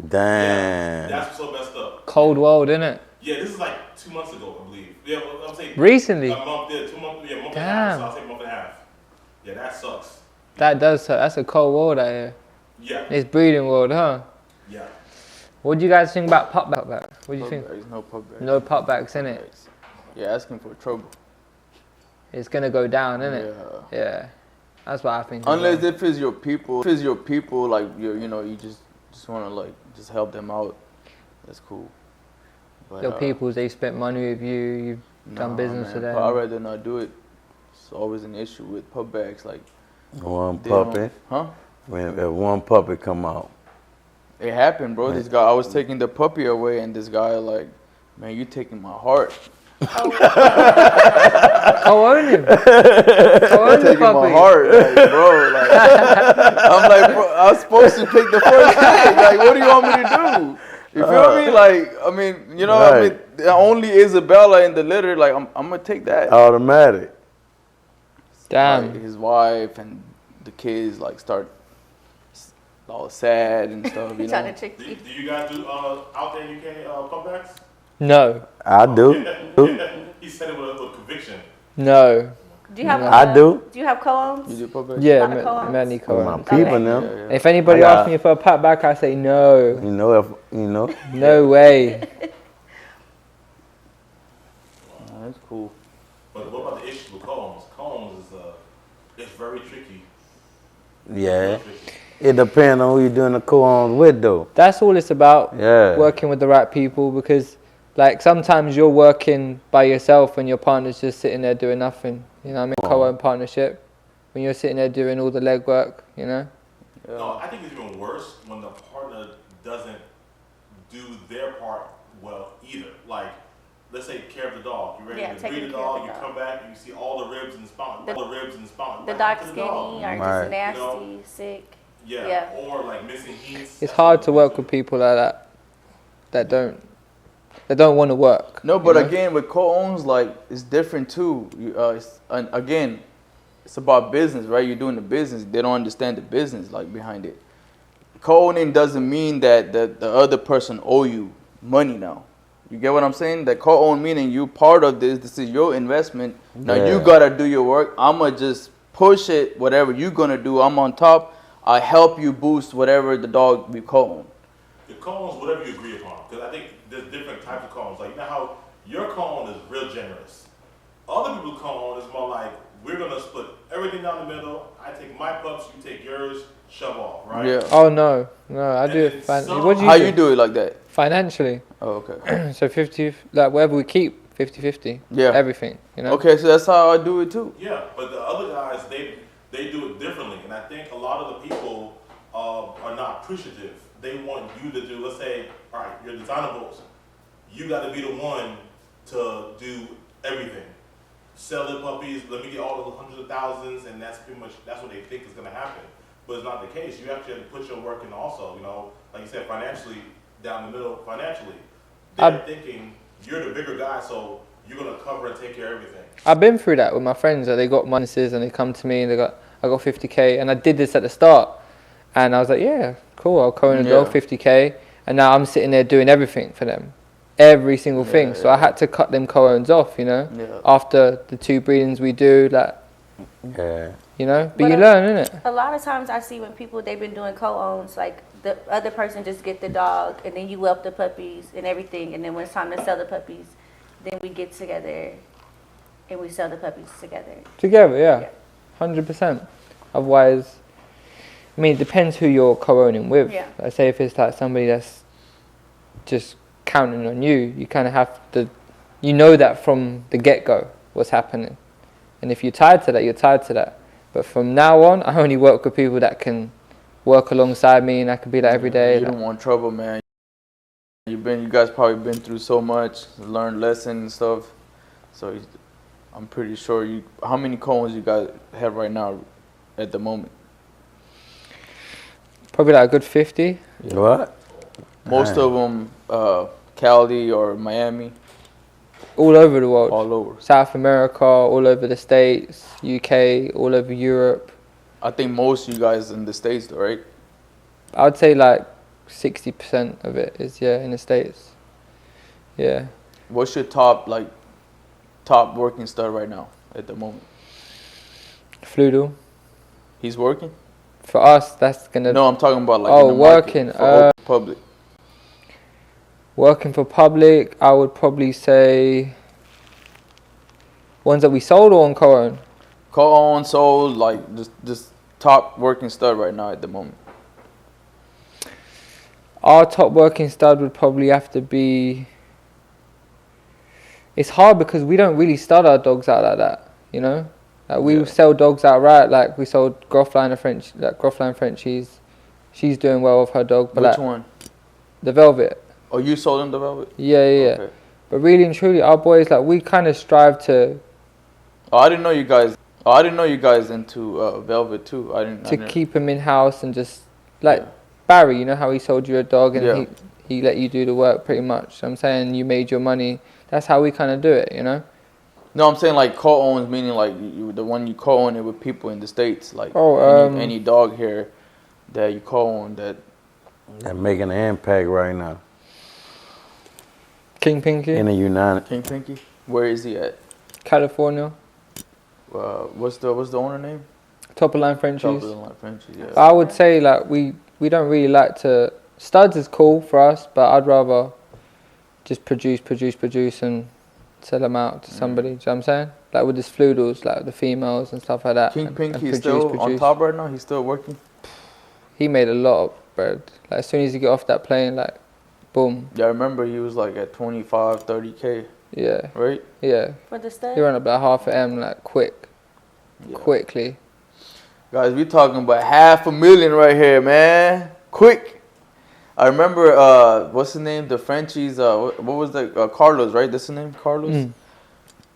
Damn. Yeah, that's so messed up. Cold world, innit? Yeah, this is like 2 months ago, I believe. Yeah, I'm saying Recently? A month, 2 months, a month and a Damn. half. So I'll say a month and a half. Yeah, that sucks. That does suck. That's a cold world out here. Yeah. It's breeding world, huh? Yeah. What do you guys think about pupback? What do you think? No pupbacks. No pupbacks in it. You're asking for trouble. It's gonna go down, innit? Yeah. Yeah. That's what I think. Unless if it's your people, like you just want to like just help them out. That's cool. But, your peoples, they spent money with you. You've done business with them. I'd rather not do it. It's always an issue with pupbacks. Like one puppy. Huh? When one puppy come out. It happened, bro. This guy, I was taking the puppy away, and this guy like, man, you taking my heart. Oh, own him. Own the Taking puppy. my heart, like, bro. Like, I'm like, bro, I was supposed to pick the first thing. Like, what do you want me to do? You feel me? Like, I mean, you know, Right. I mean, only Isabella in the litter. Like, I'm gonna take that. Automatic. Damn. Like, his wife and the kids like start all sad and stuff. You Trying know. to trick Do you. you guys do out there in UK pupbacks? No. I do. He said it with conviction. No. Do you have? I do. Do you have co-owns? You do puppets? Yeah, Lot of co-ops? many My co-ops. people Okay. now. Yeah. If anybody I got- asks me for a pat back, I say no. You know if you know. No way. That's cool. But what about the issue with combs? Combs is it's very tricky. Yeah. It depends on who you're doing the co-ons with though. That's all it's about. Yeah. Working with the right people, because like sometimes you're working by yourself and your partner's just sitting there doing nothing. You know what I mean? Co-own partnership. When you're sitting there doing all the legwork, you know? Yeah. No, I think it's even worse when the partner doesn't do their part well either. Like, let's say care of the dog. You're ready Yeah, to taking breed the care of dog. the You dog. come back and you see all the ribs and spine. The- All the ribs and spine. The What dog happened to skinny dog? or Right. just nasty, You know? sick. Yeah. Yeah. Or like missing heats. It's hard to work with people like that. That don't want to work. No, but you know? again, with co-owns, like it's different too. Again, it's about business, right? You're doing the business. They don't understand the business like behind it. Co-owning doesn't mean that the other person owe you money now. You get what I'm saying? That co-own meaning you part of this. This is your investment. Now you Yeah. gotta do your work. I'ma just push it. Whatever you gonna do, I'm on top. I help you boost whatever the dog we co-own. The cones, whatever you agree upon. Because I think there's different types of cones. Like, you know how your cone is real generous. Other people's cone is more like, we're going to split everything down the middle. I take my pups, you take yours, shove off, right? Yeah. Oh no, I do And it. some- What do you How do? you do it like that? Financially. Oh, okay. So 50, like whatever we keep, 50-50. Yeah. Everything, you know? Okay, so that's how I do it too. Yeah, but the other guys, they do it differently. And I think a lot of the people are not appreciative. They want you to do, let's say, all right, you're designables. You got to be the one to do everything. Sell the puppies, let me get all the hundreds of thousands, and that's pretty much, that's what they think is going to happen. But it's not the case. You actually have to put your work in also, you know, like you said, financially, down the middle, financially. They're thinking, you're the bigger guy, so you're going to cover and take care of everything. I've been through that with my friends. That they got bonuses and they come to me and I got 50k, and I did this at the start, and I was like, yeah, cool, I'll co-own a dog, 50k, and now I'm sitting there doing everything for them, every single thing. So I had to cut them co-owns off, you know. Yeah. After the 2 breedings we do, like, Yeah. you know. But you learn, innit? A lot of times I see when people, they've been doing co-owns, like the other person just get the dog and then you whelp the puppies and everything, and then when it's time to sell the puppies, then we get together and we sell the puppies together. Together, yeah. 100%. Otherwise, I mean, it depends who you're co-owning with. Yeah. I say if it's like somebody that's just counting on you, you kind of have to, you know that from the get-go what's happening. And if you're tied to that, you're tied to that. But from now on, I only work with people that can work alongside me, and I can be like every day. You don't want trouble, man. You guys probably been through so much, learned lessons and stuff. So I'm pretty sure how many co-owns you guys have right now at the moment? Probably like a good 50. What? Most of them Cali or Miami. All over the world. All over. South America, all over the States, UK, all over Europe. I think most of you guys in the States though, right? I would say like 60% of it is, in the States. Yeah. What's your top working stud right now at the moment? Floodle. He's working? For us, that's gonna... No, I'm talking about like oh, in the working. market, for public. Working for public, I would probably say ones that we sold or on co-own? Co-own, sold, like just top working stud right now at the moment. Our top working stud would probably have to be... It's hard because we don't really stud our dogs out like that, you know? Like we sell dogs outright, like we sold Groffline Frenchies. She's doing well with her dog. But which like, one? The Velvet. Oh, you sold him the Velvet? Yeah. Okay. But really and truly, our boys, like, we kind of strive to... Oh, I didn't know you guys into Velvet too. I didn't keep him in-house and just, like, Barry, you know how he sold you a dog and he let you do the work pretty much. So I'm saying you made your money. That's how we kind of do it, you know? No, I'm saying like co-owns, meaning like the one you co-own it with people in the States. Like any dog here that you co-own that... They're making an impact right now. King Pinky? In the United. King Pinky? Where is he at? California. What's the owner name? Top of line Frenchies. Top of the line Frenchies, yeah. I would say like we don't really like to... Studs is cool for us, but I'd rather just produce and sell them out to somebody. Do you know what I'm saying? Like with this Floodles, like the females and stuff like that. King Pinky is still on top right now? He's still working? He made a lot of bread. Like as soon as he got off that plane, like, boom. Yeah, I remember he was like at 25, 30K. Yeah. Right? Yeah. For the stud? He ran about half an M, like, quickly. Guys, we talking about $500,000 right here, man. Quick. I remember, what's his name? The Frenchies, what was the, Carlos, right? That's his name, Carlos?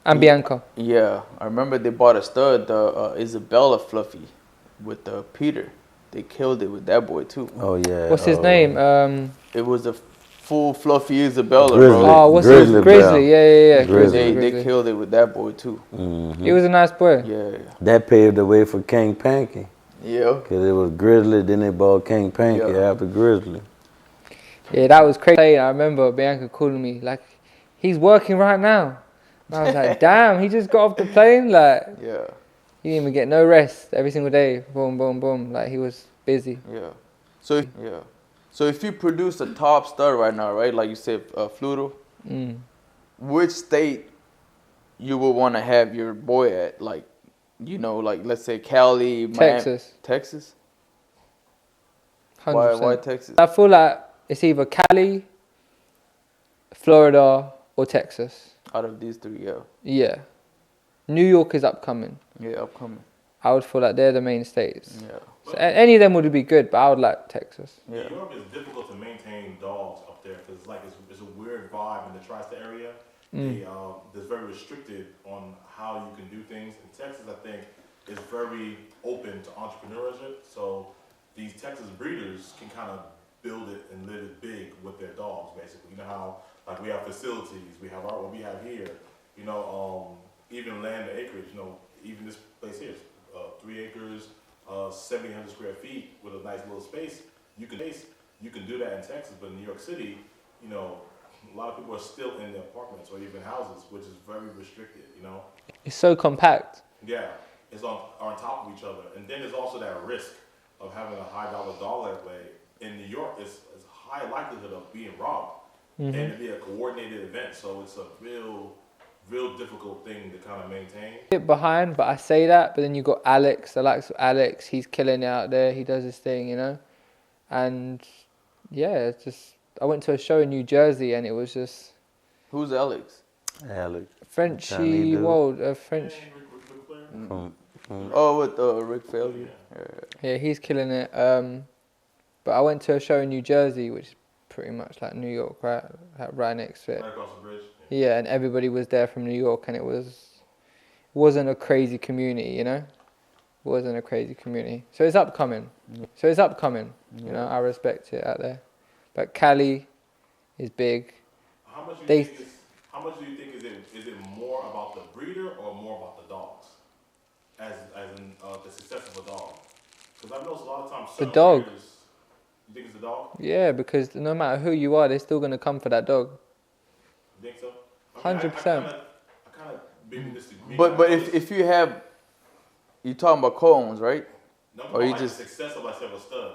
And Bianca. Yeah. I remember they bought a stud, the Isabella Fluffy with Peter. They killed it with that boy too. Oh yeah. What's his name? It was a full fluffy Isabella, Grizzly. bro. Oh, what's his Grizzly? Yeah. Grizzly. They killed it with that boy too. Mm-hmm. He was a nice boy. Yeah. That paved the way for King Panky. Yeah. Cause it was Grizzly, then they bought King Panky after Grizzly. Yeah, that was crazy. I remember Bianca calling me like, he's working right now. And I was like, damn, he just got off the plane, like. Yeah. He didn't even get no rest every single day. Boom, boom, boom. Like he was busy. Yeah. So if you produce a top stud right now, right? Like you said, Floodle. Which state you would want to have your boy at? Like, you know, like let's say Cali, Miami, Texas. 100%. Why Texas? I feel like it's either Cali, Florida, or Texas. Out of these three, yeah. Yeah. New York is upcoming. Yeah, upcoming. I would feel like they're the main states. Yeah. So any of them would be good, but I would like Texas. Yeah. New York is difficult to maintain dogs up there because it's a weird vibe in the tri-state area. There's very restricted on how you can do things. In Texas, I think, is very open to entrepreneurship. So these Texas breeders can kind of build it and live it big with their dogs, basically. You know how like we have facilities, we have what we have here. You know, even land and acreage. You know, even this place here, 3 acres, 1,700 square feet with a nice little space. You can do that in Texas, but in New York City, you know, a lot of people are still in their apartments or even houses, which is very restricted. You know. It's so compact. Yeah. on top of each other. And then there's also that risk of having a high dollar dog that way. In New York, it's high likelihood of being robbed. And it'd be a coordinated event, so it's a real difficult thing to kind of maintain. A bit behind, but I say that, but then you got Alex, the likes of Alex, he's killing it out there, he does his thing, you know? And yeah, it's just, I went to a show in New Jersey and it was just... Who's Alex? Alex. Frenchie World, French... With Rick Failure. Yeah, he's killing it. But I went to a show in New Jersey, which is pretty much like New York, right? Like right next to it. Right across the bridge. Yeah, and everybody was there from New York, and it wasn't a crazy community, you know? It wasn't a crazy community. So it's upcoming. You know, I respect it out there. But Cali is big. How much do you think is it more about the breeder or more about the dogs? As in the success of a dog? Because I've noticed a lot of times The dog. breeders, you think it's the dog? Yeah, because no matter who you are, they're still going to come for that dog. You think so? 100%. I kind of maybe disagree. But if you have, you talking about co-owns, right? No, or you like just the success of like a stud.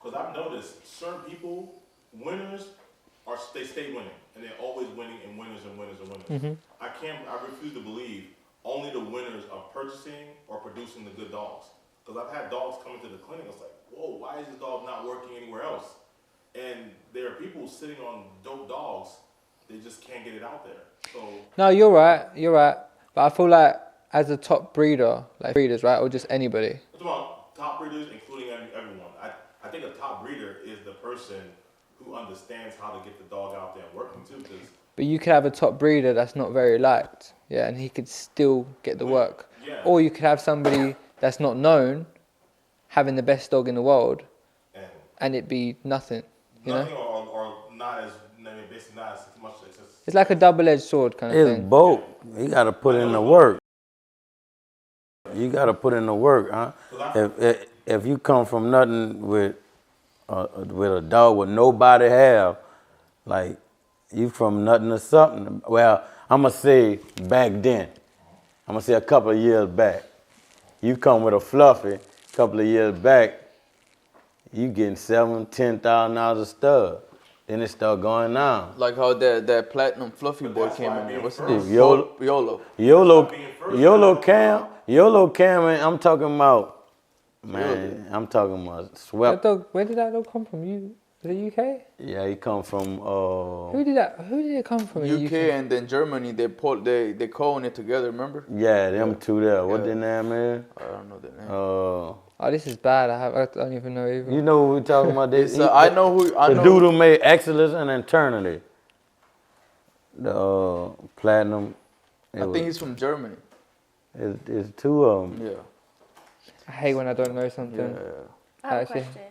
Because I've noticed certain people, winners, they stay winning, and they're always winning and winners and winners and winners. I refuse to believe only the winners are purchasing or producing the good dogs. Because I've had dogs come into the clinic, I was like, whoa, why is this dog not working anywhere else? And there are people sitting on dope dogs, they just can't get it out there. So No, you're right. But I feel like as a top breeder, like breeders, right, or just anybody. I'm talking about top breeders, including everyone. I think a top breeder is the person who understands how to get the dog out there and working too. But you could have a top breeder that's not very liked, yeah, and he could still get the work. Yeah. Or you could have somebody that's not known having the best dog in the world, and it be nothing, you nothing know? or not as, basically not as much. It's like a double-edged sword kind of thing. It's both. You got to put in the work. Huh? If you come from nothing with a dog with nobody have, like you from nothing to something. Well, I'm gonna say back then. I'm gonna say a couple of years back. You come with a fluffy, a couple of years back, you getting $7,000-$10,000 a stud. Then it start going down. like how that platinum fluffy boy came in there. What's his name? YOLO. YOLO Cam, man, I'm talking about, man, I'm talking about swept. That dog, where did that dog come from? The UK? Yeah, he come from, Who did it come from? in the UK and then Germany, they co-own it together, remember? yeah, them two there. What their name is? I don't know their name. Oh, this is bad. I don't even know either. You know who we talking about? This? I know The dude who made Excellence and Eternity. The platinum. I think he's from Germany. It's two of them. Yeah. I hate when I don't know something. Yeah. I have a Actually. question.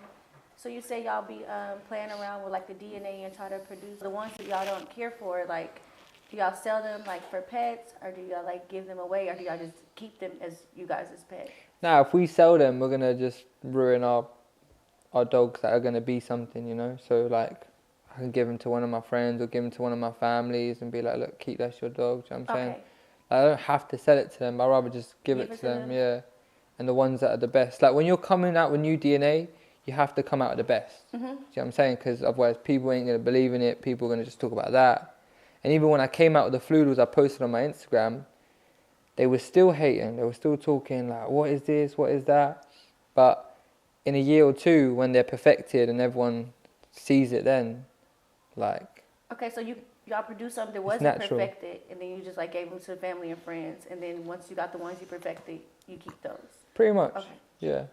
So you say y'all be playing around with like the DNA and try to produce the ones that y'all don't care for. Like, do y'all sell them like for pets, or do y'all like give them away, or do y'all just keep them as you guys as pets? Now, if we sell them, we're gonna just ruin our dogs that are gonna be something, you know. So like, I can give them to one of my friends or give them to one of my families and be like, look, keep that's your dog. Do you know what I'm saying? Okay. Like, I don't have to sell it to them. I'd rather just give it to them. Yeah. And the ones that are the best. Like when you're coming out with new DNA, you have to come out with the best. Do you know what I'm saying? Because otherwise people ain't gonna believe in it. People are gonna just talk about that. And even when I came out with the floodals I posted on my Instagram, they were still hating. They were still talking like, what is this? What is that? But in a year or two, when they're perfected and everyone sees it then, like... Okay, so y'all produced something that wasn't natural. perfected, and then you just like gave them to family and friends, and then once you got the ones you perfected, you keep those. Pretty much, Okay. yeah.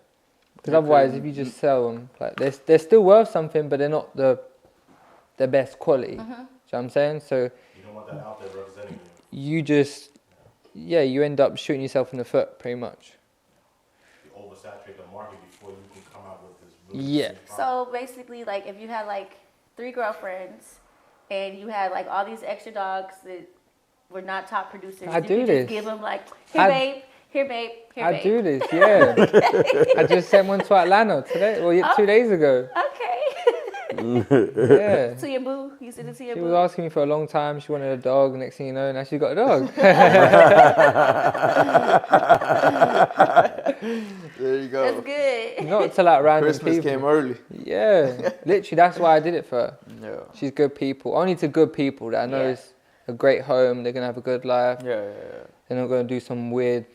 Because otherwise, if you just sell them, like they're still worth something, but they're not the best quality. Do you know what I'm saying? So You don't want that out there representing you. you just, yeah, you end up shooting yourself in the foot, pretty much. You oversaturate the market before you can come out with this really Yeah. good product. So basically, like if you had like 3 girlfriends, and you had like all these extra dogs that were not top producers, I you do could this. just give them like, here babe, here babe, here I babe. do this, yeah. I just sent one to Atlanta today, well, 2 days ago. Okay. Yeah. To your boo? You said it to your She boo? was asking me for a long time. She wanted a dog. Next thing you know, now she's got a dog. There you go. That's good. Not to like random Christmas people. came early. Yeah, literally, that's why I did it for her. Yeah. She's good people. Only to good people that I know is a great home. They're gonna have a good life. Yeah. They're not gonna do some weird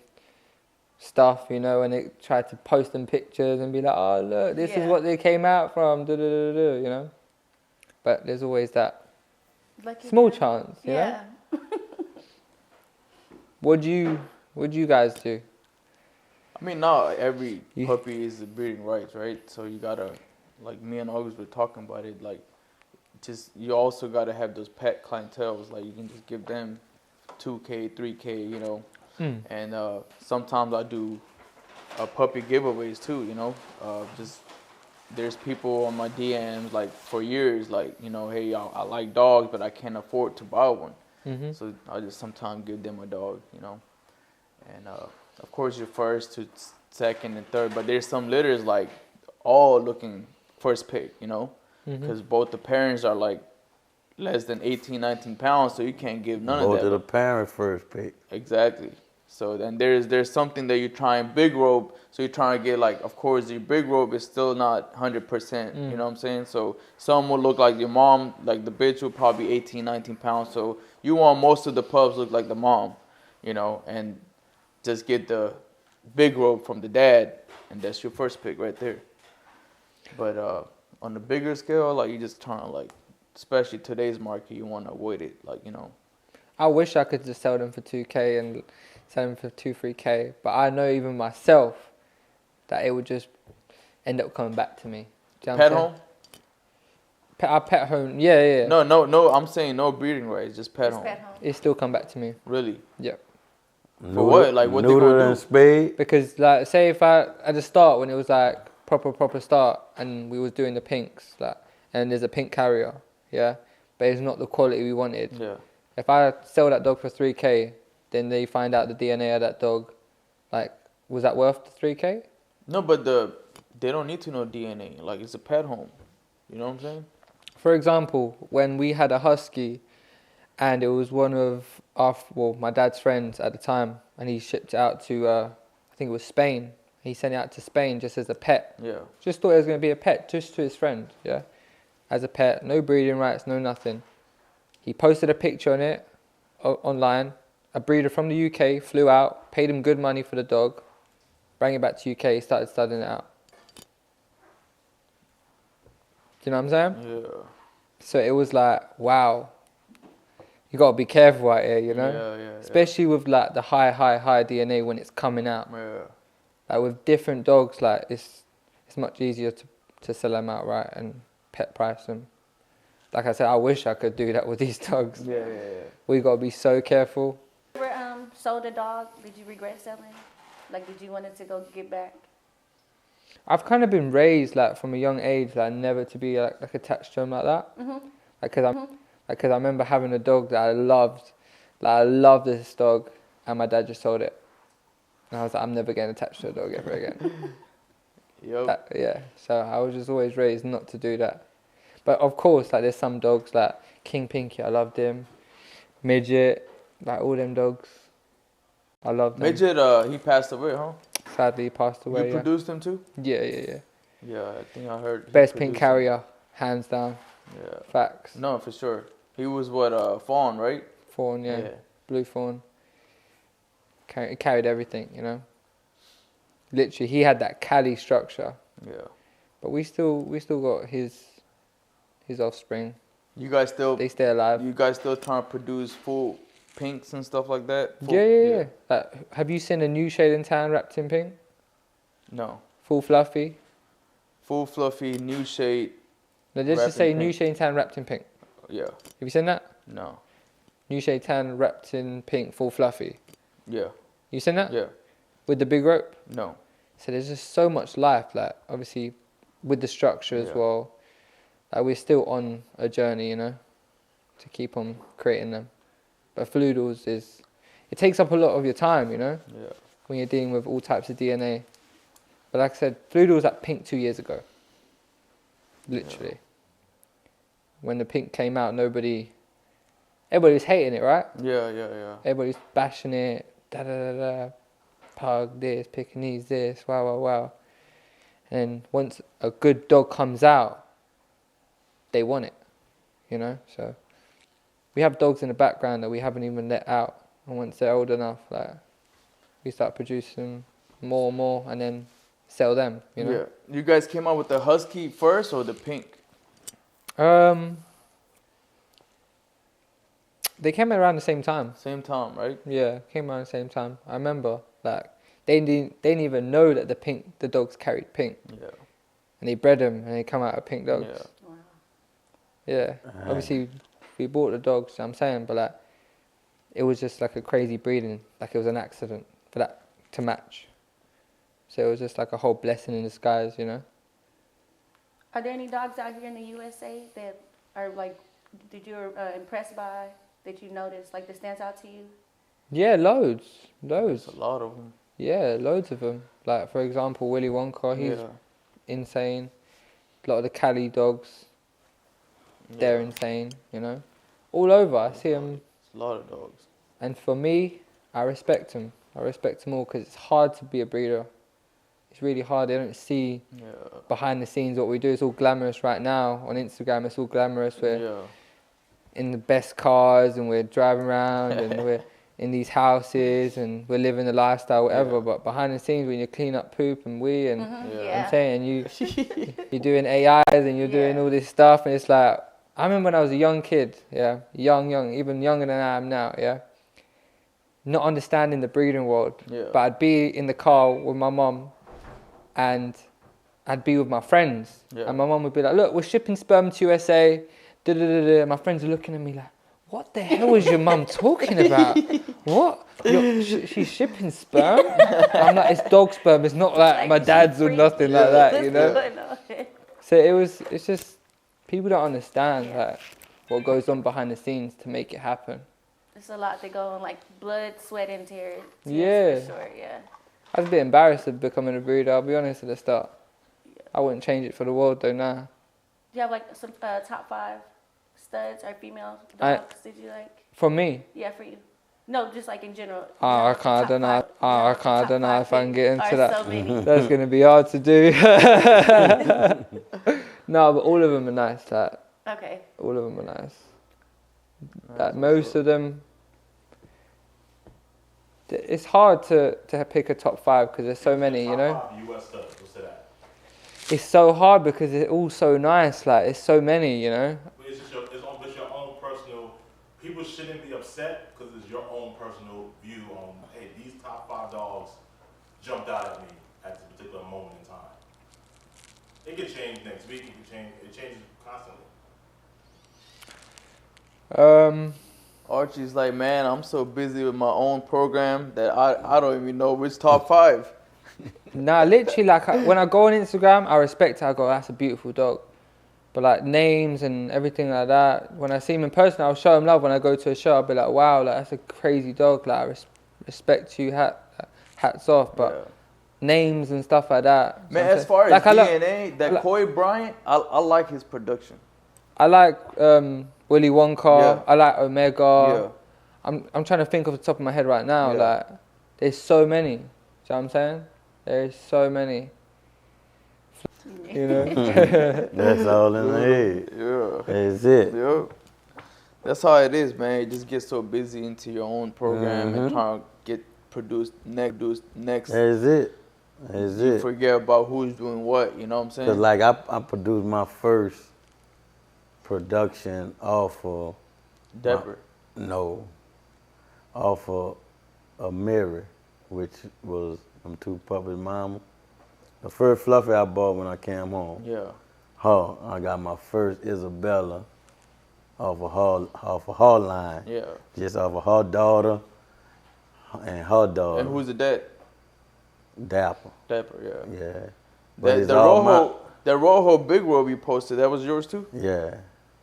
stuff, you know. And they try to post them pictures and be like, "Oh, look, this is what they came out from," you know. But there's always that Lucky small girl. chance, you know. Yeah. What'd you guys do? I mean, not every puppy is the breeding rights, right? So you gotta, like me and Auguste were talking about it, like, just, you also gotta have those pet clientels, like you can just give them $2K, $3K, you know. And sometimes I do puppy giveaways too, you know. Just, there's people on my DMs, like, for years, like, you know, hey, I like dogs, but I can't afford to buy one. So I just sometimes give them a dog, you know. And of course, you're first to second and third, but there's some litters like all looking first pick, you know, because both the parents are like less than 18, 19 pounds, so you can't give none of that. Both of the parents first pick. Exactly. So then there's something that you're trying big rope, so you're trying to get, like, of course your big rope is still not 100%, you know what I'm saying? So some will look like your mom, like the bitch will probably be 18, 19 pounds, so you want most of the pups look like the mom, you know, and just get the big rope from the dad, and that's your first pick right there. But on the bigger scale, like, you just trying to, like, especially today's market, you want to avoid it, like, you know. I wish I could just sell them for 2K and sell them for 2-3K, but I know even myself that it would just end up coming back to me. Do you know what I'm saying? Pet home, yeah. No, I'm saying no breeding rights, just pet home. It still come back to me. Really? Yep. For what? Like, what they gonna do? Spade? Because, like, say if I at the start, when it was like proper start, and we was doing the pinks, like, and there's a pink carrier, yeah, but it's not the quality we wanted. Yeah. If I sell that dog for 3K, then they find out the DNA of that dog, like, was that worth the 3K? No, but they don't need to know DNA. Like, it's a pet home. You know what I'm saying? For example, when we had a husky, and it was one of my dad's friends at the time, and he shipped it out to, I think it was Spain. He sent it out to Spain just as a pet. Yeah. Just thought it was going to be a pet, just to his friend, yeah? As a pet, no breeding rights, no nothing. He posted a picture on it, online. A breeder from the UK flew out, paid him good money for the dog, brought it back to UK, started studying it out. Do you know what I'm saying? Yeah. So it was like, wow. You got to be careful out here, you know? Yeah. Especially with, like, the high DNA when it's coming out. Yeah. Like, with different dogs, like, it's much easier to sell them outright and pet price them. Like I said, I wish I could do that with these dogs. Yeah. We got to be so careful. You ever sold a dog? Did you regret selling? Like, did you want it to go get back? I've kind of been raised, like, from a young age, like, never to be like attached to them like that. Like, cause I remember having a dog that I loved. Like, I loved this dog, and my dad just sold it. And I was like, I'm never getting attached to a dog ever again. Yep. Yeah. So I was just always raised not to do that. But of course, like, there's some dogs like King Pinky. I loved him. Midget, like, all them dogs. I loved them. Midget, he passed away, huh? Sadly, he passed away. You produced him too? Yeah. Yeah, I think I heard. Best pink carrier, hands down. Yeah. Facts. No, for sure. He was fawn, right? Fawn, yeah. Blue fawn. He carried everything, you know. Literally, he had that Cali structure. Yeah. But we still got his offspring. You guys still? They stay alive. You guys still trying to produce full pinks and stuff like that? Yeah. Like, have you seen a new shade in tan wrapped in pink? No. Full fluffy. Full fluffy, new shade. No, just say new shade in tan wrapped in pink. Yeah. Have you seen that? No. New shade tan wrapped in pink, full fluffy. Yeah. You seen that? Yeah. With the big rope? No. So there's just so much life, like, obviously with the structure as well. Like, we're still on a journey, you know, to keep on creating them. But Floodles it takes up a lot of your time, you know, when you're dealing with all types of DNA. But like I said, Floodle was like pink 2 years ago. Literally. when the pink came out, everybody was hating it, right? Yeah. Everybody's bashing it, pug this, Pekingese this, wow. And once a good dog comes out, they want it, you know? So we have dogs in the background that we haven't even let out. And once they're old enough, like, we start producing more and more and then sell them, you know? Yeah. You guys came out with the husky first or the pink? They came out around the same time. Same time, right? Yeah, came around the same time. I remember, like, they didn't even know that the dogs carried pink. Yeah. And they bred them and they come out of pink dogs. Yeah. Wow. Yeah. Obviously, we bought the dogs, I'm saying, but like, it was just like a crazy breeding. Like, it was an accident for that to match. So it was just like a whole blessing in disguise, you know? Are there any dogs out here in the USA that are like, that you're impressed by, that you noticed, like that stands out to you? Yeah, loads. There's a lot of them. Yeah, loads of them. Like, for example, Willy Wonka, he's insane. A lot of the Cali dogs, they're insane, you know? All over, I see them. A lot of dogs. And for me, I respect them. I respect them all because it's hard to be a breeder. It's really hard. They don't see behind the scenes what we do. It's all glamorous right now. On Instagram, it's all glamorous. We're in the best cars and we're driving around and we're in these houses and we're living the lifestyle, whatever. But behind the scenes, when you clean up poop and wee and I'm saying, you're doing AIs and you're doing all this stuff. And it's like, I remember when I was a young kid, young, even younger than I am now, not understanding the breeding world. But I'd be in the car with my mum and I'd be with my friends. And my mum would be like, look, we're shipping sperm to USA. And my friends are looking at me like, what the hell is your mum talking about? What? She's shipping sperm? I'm like, it's dog sperm. It's not like my dad's or nothing like that, you know? So it's just, people don't understand like what goes on behind the scenes to make it happen. It's a lot to go on, like blood, sweat, and tears. Yeah. For sure, I was a bit embarrassed of becoming a breeder, I'll be honest at the start. I wouldn't change it for the world though now. Do you have like some top 5 studs or female dogs did you like? For me? Yeah, for you. No, just like in general. I don't know if I can get into that. So many. That's going to be hard to do. No, but all of them are nice. Like, okay. All of them are nice. Like, most of them, it's hard to pick a top 5 because there's so many, you know? Top 5 US studs, what's that? It's so hard because it's all so nice. Like, it's so many, you know? It's just your own personal. People shouldn't be upset because it's your own personal view on, hey, these top 5 dogs jumped out at me at this particular moment in time. It could change next week. It changes constantly. Archie's like, man, I'm so busy with my own program that I don't even know which top 5. Nah, literally, like, when I go on Instagram, I respect it. I go, that's a beautiful dog. But like names and everything like that, when I see him in person, I'll show him love. When I go to a show, I'll be like, wow, like, that's a crazy dog. Like, I respect you, hats off. But names and stuff like that. Man, as far as DNA, that Coy Bryant, I like his production. I like Willy Wonka. Yeah. I like Omega. Yeah. I'm trying to think off the top of my head right now. Like, there's so many. Do you know what I'm saying? There's so many. You know? That's all in the head. Yeah. That's it. Yeah. That's how it is, man. You just get so busy into your own program and trying to get produced next. That's it. That's you it. forget about who's doing what, you know what I'm saying? Because, like, I produced my first production off of... Dapper. Off of a mirror, which was them 2 puppies' mama. The first Fluffy I bought when I came home. Yeah. I got my first Isabella off a her line. Yeah. Just off of her daughter and her daughter. And who's the dad? Dapper. Dapper, yeah. Yeah. But the Rojo Big World you posted, that was yours too? Yeah.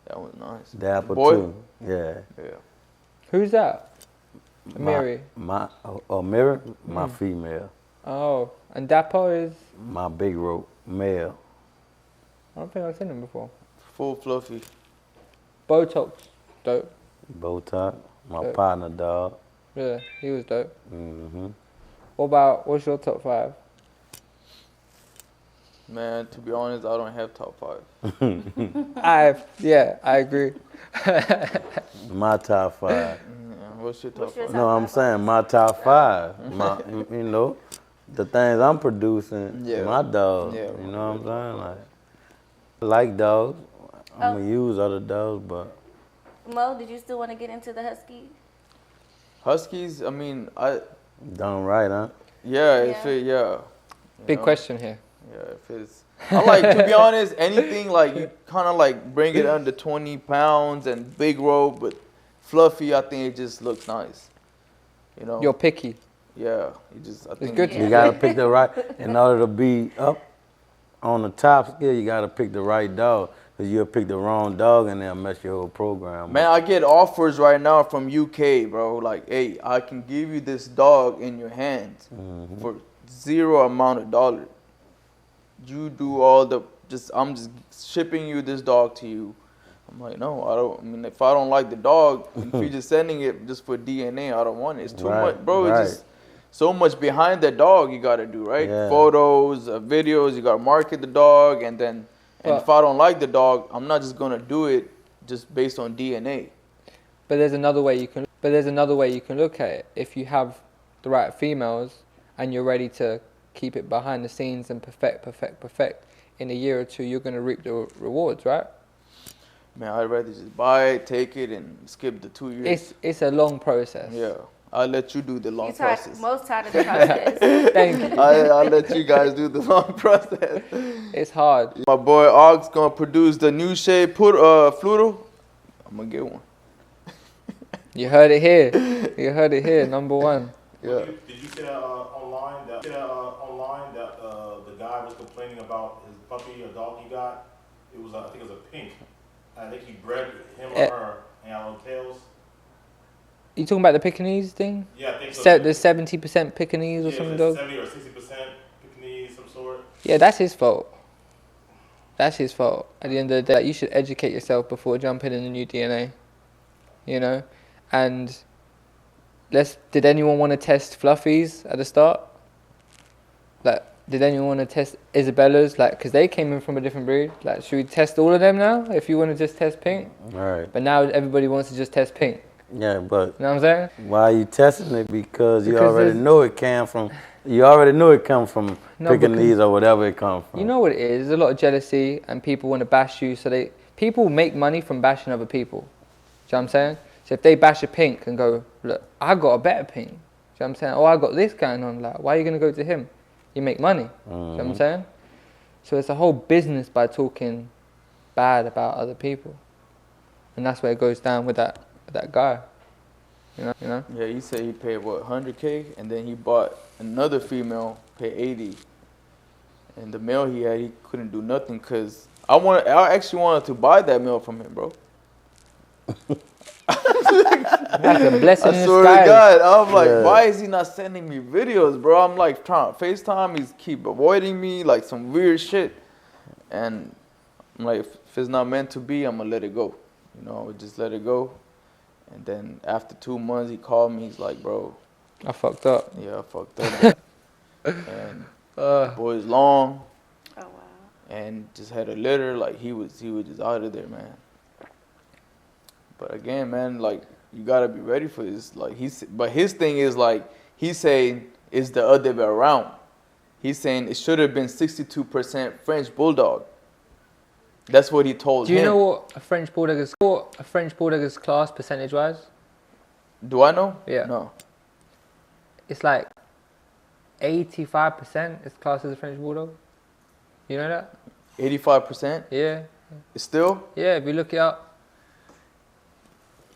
That was nice. Dapper Boy? too. Yeah. Yeah. Who's that? Mary. My female. Oh, and Dapper is? My big rope male. I don't think I've seen him before. Full fluffy. Botox, dope. Botox, my Dope. partner dog. Yeah, he was dope. Mm-hmm. What's your top 5? Man, to be honest, I don't have top 5. I agree. My top 5. Yeah, what's your top What's your 5? No, I'm saying my top 5. My, you know, the things I'm producing, Yeah. my dogs. Yeah. You know what I'm saying? Like, I like dogs. I'm gonna use other dogs, but Mo, did you still want to get into the husky? Huskies, I mean, done right, huh? if it, Big know? question here. Yeah, if it's, I like, to be honest, anything like you kind of like bring it under 20 pounds and big robe, but fluffy, I think it just looks nice. You know? You're picky. Yeah, I think good. You gotta pick the right, in order to be up on the top scale, you gotta pick the right dog. Cause you'll pick the wrong dog and they'll mess your whole program. Man, I get offers right now from UK, bro. Like, hey, I can give you this dog in your hands for zero amount of dollars. You do all the, I'm just shipping you this dog to you. I'm like, no, I don't. I mean, if I don't like the dog, if you're just sending it just for DNA, I don't want it. It's too much, bro. Right. It's just so much behind the dog you gotta do, right? Yeah. Photos, videos. You gotta market the dog, and then. And if I don't like the dog, I'm not just gonna do it just based on DNA. But there's another way you can. Look at it. If you have the right females and you're ready to keep it behind the scenes and perfect. In a year or two, you're gonna reap the rewards, right? Man, I'd rather just buy it, take it, and skip the 2 years. It's a long process. Yeah, I'll let you do the long process. Most tired of the process. Thank you. I'll let you guys do the long process. It's hard. My boy Auguste gonna produce the new shade Fluto. I'm gonna get one. You heard it here. Number 1. Yeah. Did you see that online that the guy was complaining about his puppy or dog he got? It was I think it was a pink. I think he bred him or her and had little tails. You talking about the Pekingese thing? Yeah, I think so. The 70% Pekingese or something, dog? 70 or 60% Pekingese, some sort. Yeah, that's his fault. That's his fault. At the end of the day, you should educate yourself before jumping in the new DNA. You know? And did anyone want to test Fluffies at the start? Like, did anyone want to test Isabellas? Like, because they came in from a different breed. Like, should we test all of them now if you want to just test pink? Right. But now everybody wants to just test pink. Yeah, but You know what I'm saying? why are you testing it? Because you Because already there's- know it came from. You already knew it come from No, Pekingese or whatever it come from. You know what it is? There's a lot of jealousy and people want to bash you. So people make money from bashing other people. Do you know what I'm saying? So if they bash a pink and go, look, I got a better pink. Do you know what I'm saying? Oh, I got this going on. Like, why are you going to go to him? You make money. Do you know what I'm saying? So it's a whole business by talking bad about other people. And that's where it goes down with that guy. You know? Yeah, he said he paid what, 100K, and then he bought another female, paid 80. And the male he had, he couldn't do nothing because I actually wanted to buy that male from him, bro. Like a blessing I in swear disguise. to God, I'm like, why is he not sending me videos, bro? I'm like trying to FaceTime, he's keep avoiding me, like some weird shit. And I'm like, if it's not meant to be, I'm gonna let it go. You know, just let it go. And then after 2 months, he called me. He's like, bro, I fucked up. yeah, I fucked up. And the boy's long. Oh wow. And just had a litter. Like he was just out of there, man. But again, man, like you gotta be ready for this. Like but his thing is like he's saying it's the other way around. He's saying it should have been 62% French bulldog. That's what he told him. Do you know what a French bulldog is class percentage-wise? Do I know? Yeah. No. It's like 85% is classed as a French bulldog. You know that? 85%? Yeah. Still? Yeah, if you look it up.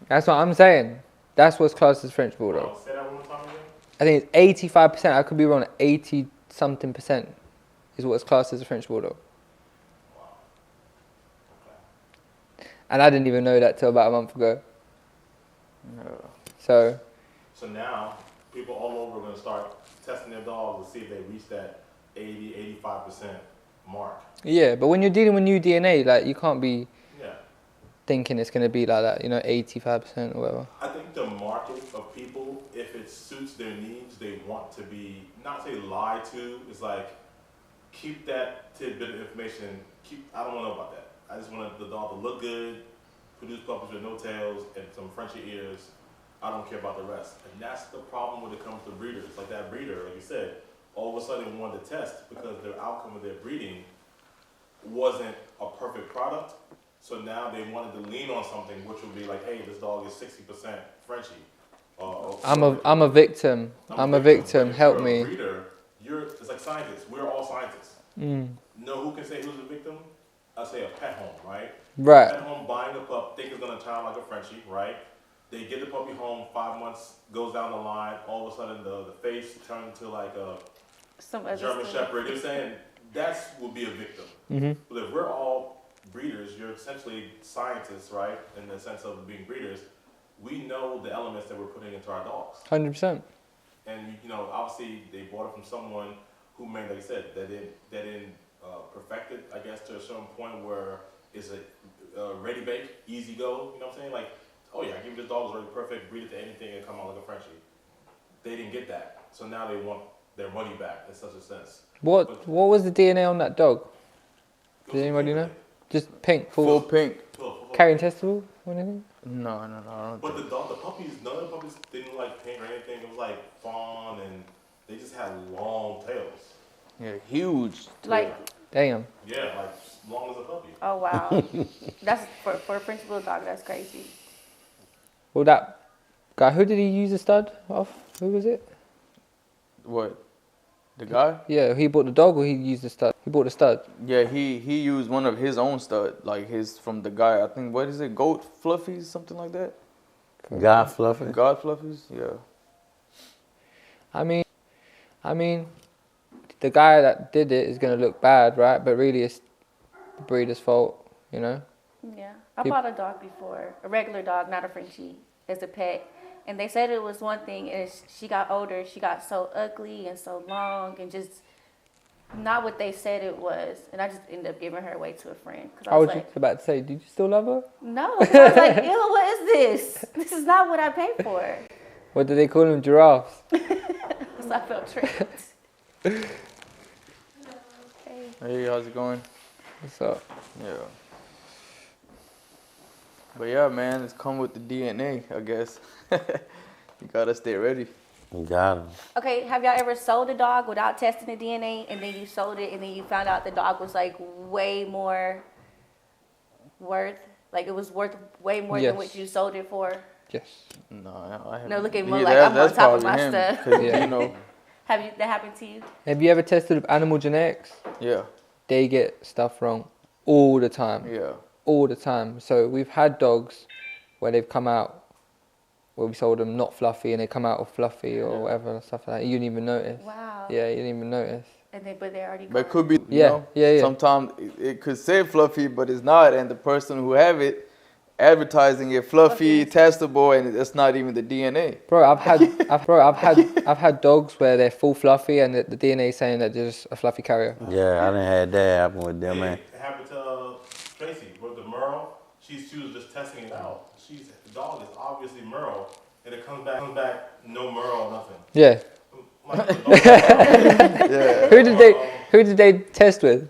That's what I'm saying. That's what's classed as French bulldog. Say that one more time again. I think it's 85%. I could be wrong. 80-something% is what's classed as a French bulldog. And I didn't even know that till about a month ago. No. So now, people all over are going to start testing their dogs to see if they reach that 80-85% mark. yeah, but when you're dealing with new DNA, like you can't be. Yeah. thinking it's going to be like that, 85% or whatever. I think the market of people, if it suits their needs, they want to be, not say lied to, it's like, keep that tidbit of information, I don't want to know about that. I just want the dog to look good, produce puppies with no tails and some Frenchy ears. I don't care about the rest. And that's the problem when it comes to breeders. Like that breeder, like you said, all of a sudden wanted to test because their outcome of their breeding wasn't a perfect product. So now they wanted to lean on something which would be like, hey, this dog is 60% Frenchy. I'm a victim. I'm a victim. Help me. Breeder, it's like scientists. We're all scientists. Know who can say who's a victim? I'll say a pet home, right? Right. Pet home buying a pup, think it's gonna turn out like a Frenchie, right? They get the puppy home, 5 months goes down the line, all of a sudden the face turns into like a German Shepherd. You know what I'm saying? That would be a victim. But if we're all breeders, you're essentially scientists, right? In the sense of being breeders, we know the elements that we're putting into our dogs. 100%. And obviously they bought it from someone who made, like I said, that didn't perfect it, I guess, to a certain point where it's a ready bake, easy go. You know what I'm saying? Like, oh yeah, give this dog is already perfect, breed it to anything and come out like a Frenchie. They didn't get that, so now they want their money back in such a sense. What was the DNA on that dog? Does anybody know? Just pink, full pink. Carrying testicle or anything? No, I don't but the puppies, none of the puppies didn't like pink or anything. It was like fawn, and they just had long tails. Yeah, huge. Like, damn. Yeah, like long as a puppy. Oh wow, that's for a French bulldog. That's crazy. Well, that guy, who did he use the stud off? Who was it? What? The guy? Yeah, he bought the dog or he used the stud? He bought the stud. Yeah, he used one of his own stud, like his from the guy. I think, what is it? Goat Fluffies, something like that. God Fluffy. God Fluffies, yeah. I mean, the guy that did it is gonna look bad, right? But really, it's the breeder's fault, Yeah, I bought a dog before, a regular dog, not a Frenchie, as a pet. And they said it was one thing, and as she got older, she got so ugly and so long and just not what they said it was. And I just ended up giving her away to a friend. I was just about to say, did you still love her? No, 'cause I was like, ew, what is this? This is not what I paid for. What do they call them, giraffes? So I felt tricked. Hey, how's it going? What's up? Yeah. But yeah, man, it's come with the DNA, I guess. You gotta stay ready. Got him. Okay, have y'all ever sold a dog without testing the DNA, and then you sold it, and then you found out the dog was like way more worth? Like it was worth way more than what you sold it for? Yes. No, I haven't. No, look at me like I'm on top of my stuff. Yeah. That happened to you? Have you ever tested with animal genetics? Yeah. They get stuff wrong all the time. Yeah. All the time. So we've had dogs where they've come out, where we sold them not fluffy, and they come out all fluffy or whatever, stuff like that. You didn't even notice. Wow. Yeah, you didn't even notice. But they're already gone. But it could be, Yeah. sometimes it could say fluffy, but it's not, and the person who have it advertising it fluffy, testable, and it's not even the DNA. Bro, I've had dogs where they're full fluffy and the DNA is saying that they're just a fluffy carrier. Yeah, I didn't have that happen with them, man. It happened to Tracy with the Merle. She was just testing it out. The dog is obviously Merle, and it comes back no Merle, nothing. Yeah. Yeah. Who did they test with?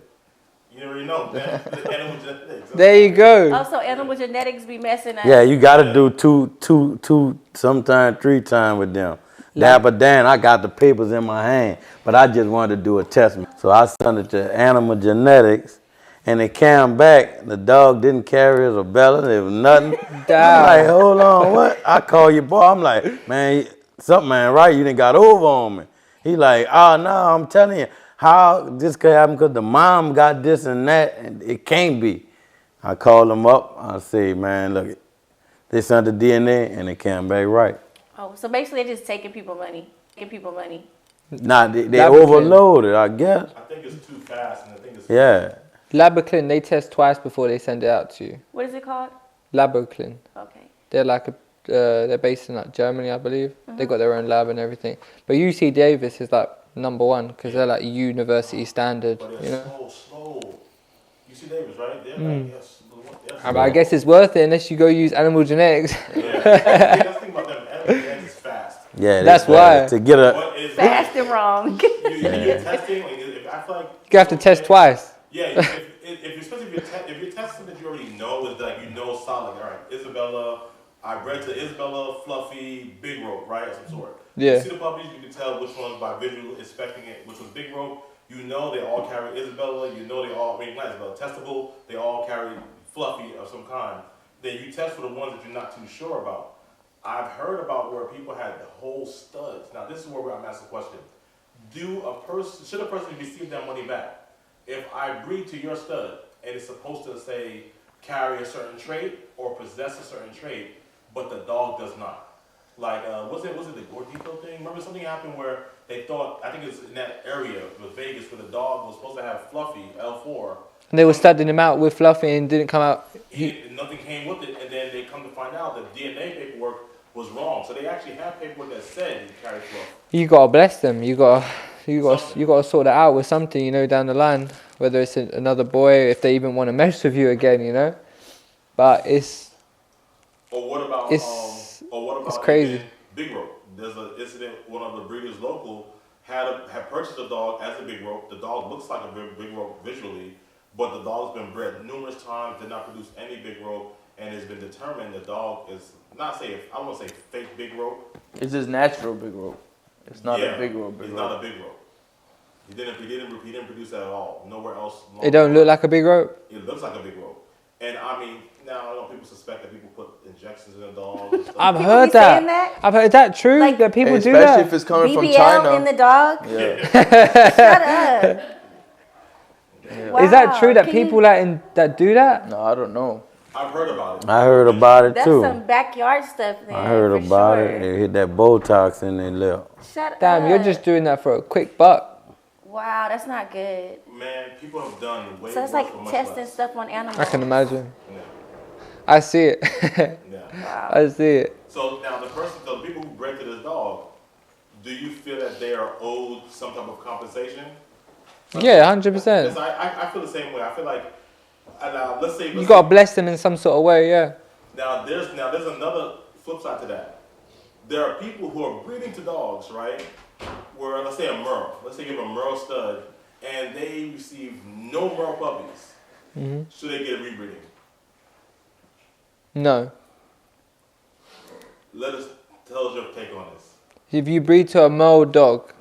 You already know, man. Animal genetics. There you go. Also, animal genetics be messing up. Yeah, you gotta do two, sometimes 3 times with them. But then I got the papers in my hand, but I just wanted to do a test. So I sent it to animal genetics, and it came back. The dog didn't carry his belly. There was nothing. I'm like, hold on, what? I call your boy. I'm like, man, something ain't right. You done got over on me. He like, oh no, I'm telling you. How this could happen because the mom got this and that, and it can't be. I called them up. I say, man, look, they sent the DNA, and it came back right. Oh, so basically they're just taking people money. Nah, they overloaded, I guess. I think it's too fast, and I think it's... Yeah. Laboclin, they test twice before they send it out to you. What is it called? Laboclin. Okay. They're like they're based in like Germany, I believe. They got their own lab and everything. But UC Davis is like #1 because they're like university standard. But you know. So slow. You see Davis, right? They're like, yes. I guess it's worth it unless you go use animal genetics. Yeah. That's the thing about them. Animal genetics is fast. Yeah, that's why. To get a Fast and wrong. You're testing. Like, I feel like You have to test twice. Yeah, especially if you're testing that you already know is like solid. All right, Isabella. I bred to Isabella, Fluffy, Big Rope, right, of some sort. Yeah. You see the puppies, you can tell which ones by visual inspecting it, which one's Big Rope. You know they all carry Isabella. You know they all, not Isabella, testable. They all carry Fluffy of some kind. Then you test for the ones that you're not too sure about. I've heard about where people had the whole studs. Now this is where I'm asking the question: should a person receive their money back if I breed to your stud and it's supposed to say carry a certain trait or possess a certain trait, but the dog does not? Like, was it the Gordito thing? Remember something happened where they thought, I think it's in that area with Vegas, where the dog was supposed to have Fluffy, L4. And they were studying him out with Fluffy and didn't come out. Nothing came with it, and then they come to find out that DNA paperwork was wrong. So they actually have paperwork that said he carried Fluffy. You gotta bless them. You gotta sort it out with something, down the line. Whether it's another boy, if they even want to mess with you again, But it's. Or what about? It's crazy. Big Rope. There's an incident. One of the breeders local had purchased a dog as a Big Rope. The dog looks like a big rope visually, but the dog's been bred numerous times, did not produce any Big Rope, and it's been determined the dog is I don't want to say fake Big Rope. It's just natural Big Rope. It's not a Big Rope. It's not a Big Rope. He didn't produce that at all. Nowhere else. It don't look like a Big Rope. It looks like a Big Rope, and I mean. Now, I know people suspect that people put injections in the dog. I've heard that. I've heard that true, like, that people do that. Especially if it's coming BBL from China. in the dog? Yeah. Shut up. Yeah. Wow. Is that true that people that do that? No, I don't know. I've heard about it. I heard about it too. That's some backyard stuff then. I heard about it. They hit that Botox in their lip. Shut up. Damn, you're just doing that for a quick buck. Wow, that's not good. Man, people have done way So it's more like for much testing less. stuff on animals. I can imagine. Yeah. I see it. Yeah. Wow. I see it. So now the people who bred to this dog, do you feel that they are owed some type of compensation? Yeah, 100%. I feel the same way. I feel like, let's say You gotta bless them in some sort of way, yeah. Now there's another flip side to that. There are people who are breeding to dogs, right? Where let's say a Merle. Let's say you have a Merle stud, and they receive no Merle puppies. Mm-hmm. Should they get rebreeding? No. Tell us your take on this. If you breed to a male dog,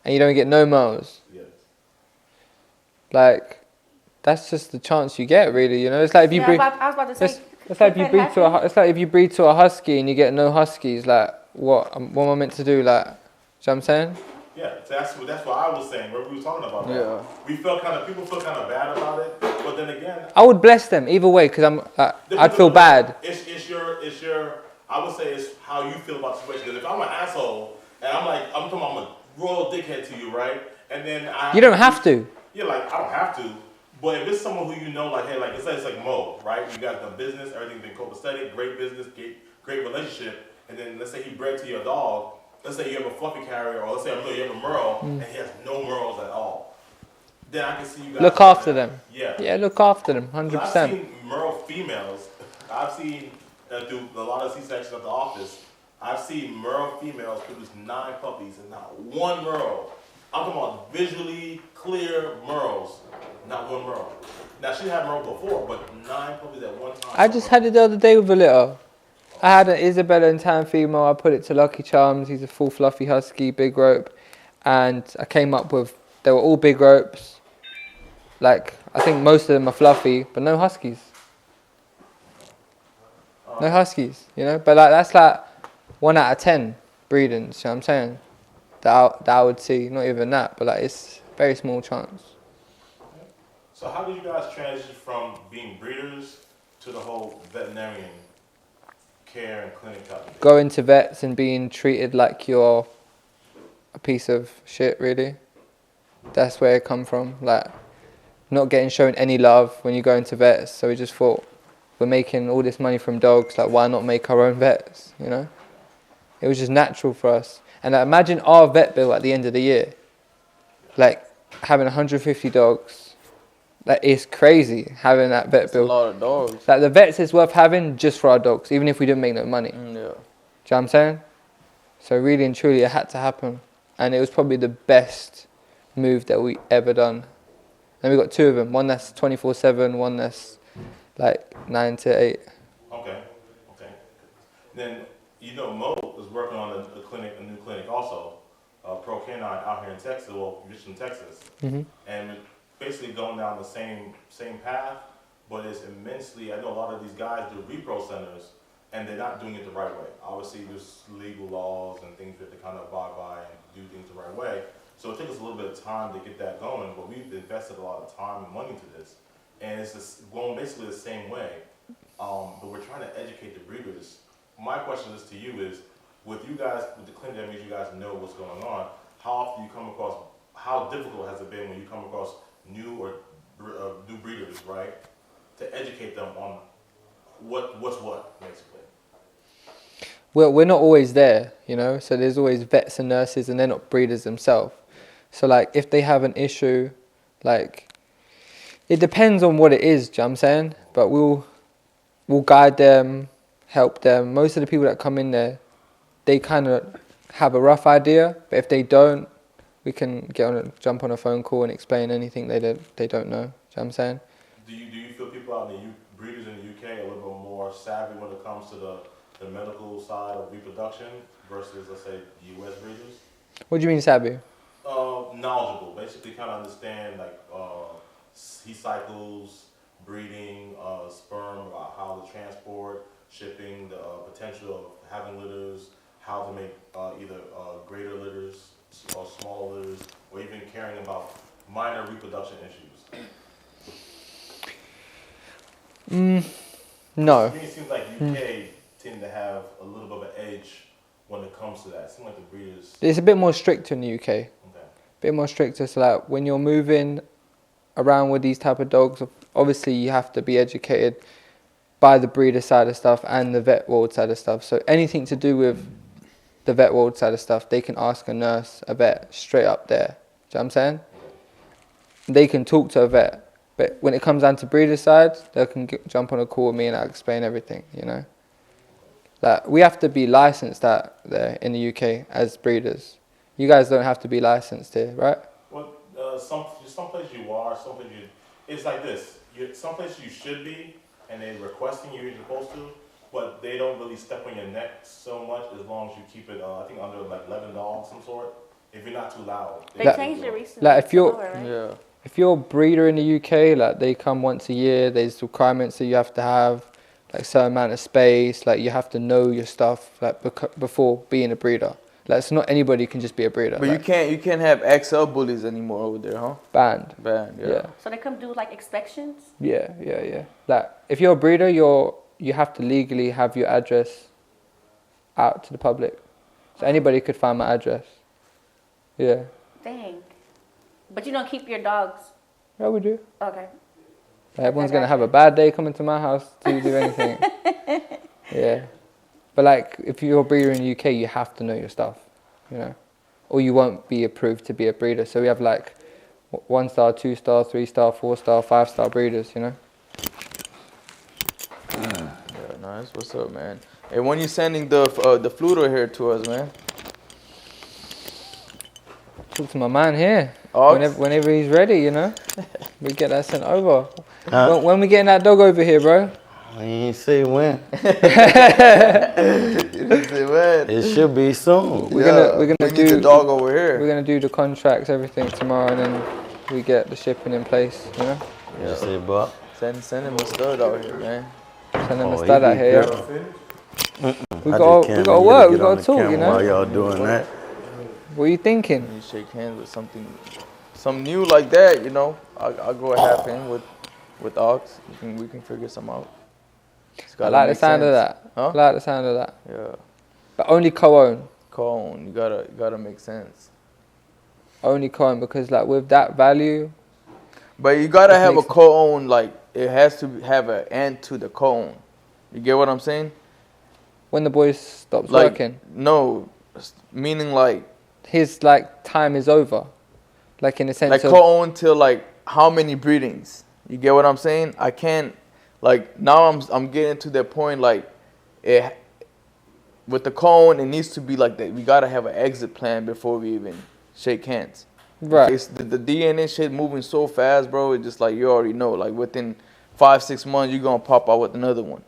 and you don't get no males, like that's just the chance you get, really. It's like if you breed. I was about to say. It's like if you breed to a husky and you get no huskies. Like what am I meant to do? Like, you know what I'm saying? Yeah, that's what I was saying. We were talking about that. Yeah. People feel kind of bad about it, but then again, I would bless them either way because I'd feel bad. It's your. I would say it's how you feel about the situation. Because if I'm an asshole and I'm talking about I'm a royal dickhead to you, right? And then you don't have to. Yeah, like I don't have to. But if it's someone who like, hey, like it's like Mo, right? You got the business, everything's been copacetic, great business, great relationship, and then let's say he bred to your dog. Let's say you have a Fluffy carrier, or let's say you have a Merle, and he has no Merles at all. Then I can see you guys look after them. Yeah. Yeah, look after them, 100%. I've seen Merle females. I've seen through a lot of C-sections at the office. I've seen Merle females produce 9 puppies and not one Merle. I'm talking about visually clear Merles, not one Merle. Now she had Merle before, but 9 puppies at one time. I just had it the other day with a litter. I had an Isabella and tan female. I put it to Lucky Charms. He's a full fluffy husky, Big Rope, and I came up with they were all Big Ropes. Like I think most of them are fluffy, but no huskies. No huskies, But like that's like 1 out of 10 breedings. You know what I'm saying? That I would see, not even that, but like it's very small chance. So how did you guys transition from being breeders to the whole veterinarian care and clinic type of thing? Going to vets and being treated like you're a piece of shit, really. That's where it come from. Like not getting shown any love when you go into vets. So we just thought, we're making all this money from dogs, like why not make our own vets, It was just natural for us. And imagine our vet bill at the end of the year. Like having 150 dogs, Like, it's crazy having that vet bill. A lot of dogs. Like, the vets is worth having just for our dogs, even if we didn't make no money. Yeah. Do you know what I'm saying? So really and truly, it had to happen. And it was probably the best move that we ever done. And we got 2 of them. One that's 24/7, one that's like 9 to 8. Okay. Then, you know, Mo is working on a new clinic also, Pro Canine out here in Texas, well, Houston, Texas. Mm-hmm. And basically going down the same path, but it's immensely, I know a lot of these guys do repro centers, and they're not doing it the right way. Obviously, there's legal laws and things we have to kind of abide by and do things the right way. So it took us a little bit of time to get that going, but we've invested a lot of time and money to this. And it's just going basically the same way, but we're trying to educate the breeders. My question is to you is, with you guys, with the clinic, that means you guys know what's going on. How often you come across, how difficult has it been when you come across new breeders, right? To educate them on what's what, basically. Well, we're not always there, you know, so there's always vets and nurses, and they're not breeders themselves. So, like, if they have an issue, like, it depends on what it is, do you know what I'm saying? But we'll guide them, help them. Most of the people that come in there, they kind of have a rough idea, but if they don't, we can jump on a phone call and explain anything they don't know. Do you know what I'm saying? Do you feel people out in the breeders in the UK a little bit more savvy when it comes to the medical side of reproduction versus, let's say, US breeders? What do you mean savvy? Knowledgeable, basically kind of understand like heat cycles, breeding, sperm, how to transport, shipping, the potential of having litters, how to make either greater litters or smaller litters, or even caring about minor reproduction issues. No. To me, it seems like UK tend to have a little bit of an edge when it comes to that. It seems like the breeders. It's a bit more strict in the UK. Okay. A bit more stricter. So, like, when you're moving around with these type of dogs, obviously you have to be educated by the breeder side of stuff and the vet world side of stuff. So anything to do with the vet world side of stuff, they can ask a nurse, a vet, straight up there. Do you know what I'm saying? They can talk to a vet. But when it comes down to breeder side, they can jump on a call with me and I'll explain everything, you know? Like, we have to be licensed out there in the UK as breeders. You guys don't have to be licensed here, right? Well, some places you are, some places you. It's like this. Some places you should be, and they're requesting you're supposed to, but they don't really step on your neck so much as long as you keep it, I think, under like 11 dogs, some sort. If you're not too loud. They changed it recently. Like, if you're, right? Yeah. if you're a breeder in the UK, like, they come once a year. There's requirements that you have to have, like, certain amount of space. Like, you have to know your stuff, like, before being a breeder. Like, so not anybody can just be a breeder. But like, you can't have XL bullies anymore over there, huh? Banned. Banned, yeah. Yeah. So they come do like inspections? Yeah. Like, if you're a breeder, you have to legally have your address out to the public. So anybody could find my address. Yeah. Dang. But you don't keep your dogs? Yeah, we do. Okay. Like, everyone's going to have a bad day coming to my house to do anything. Yeah. But, like, if you're a breeder in the UK, you have to know your stuff, you know, or you won't be approved to be a breeder. So we have, like, 1-star, 2-star, 3-star, 4-star, 5-star breeders, you know. Yeah, nice. What's up, man? Hey, when you sending the fluto here to us, man? Talk to my man here. Auguste? Whenever he's ready, you know. We get that sent over. When we getting that dog over here, bro? I ain't say when. Man. It should be soon. We're gonna do the dog over here. We're gonna do the contracts, everything tomorrow, and then we get the shipping in place, you know. Yeah. Say, Bob. Send him a stud out here, man. Send them a Oh, stud he out be here. good. We gotta work. We gotta talk, you While know. y'all doing that. What are you thinking? You shake hands with something new like that, you know. I'll go half in with Ox. We can figure some out. I like the sound of that. Huh? I like the sound of that. Yeah. But only co-own. Co-own. You gotta make sense. Only co-own, because, like, with that value. But you gotta have a makes- co-own. Like, it has to have an end to the co-own. You get what I'm saying? When the boy stops Like, working, no, meaning like his, like, time is over. Like, in a sense like of co-own till like how many breedings? You get what I'm saying? I can't, like, now I'm getting to that point, like, with the cone, it needs to be like that. We gotta have an exit plan before we even shake hands. Right. It's the DNA shit moving so fast, bro. It's just like you already know. Like within 5-6 months, you're gonna pop out with another one.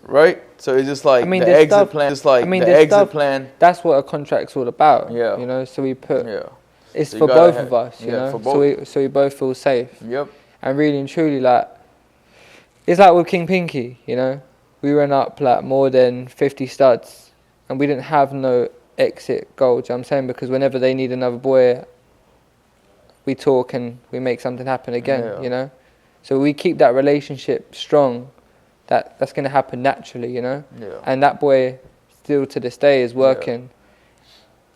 Right? So it's just like the exit plan. Just like the exit plan. That's what a contract's all about. Yeah. You know, so we put. Yeah. It's So for both of us. You know, for both. so we both feel safe. Yep. And really and truly, like, it's like with King Pinky. You know, we ran up like more than 50 studs, and we didn't have no exit goal. Do you know what I'm saying? Because whenever they need another boy, we talk and we make something happen again. Yeah. You know, so we keep that relationship strong. That's going to happen naturally, you know. Yeah. And that boy still to this day is working,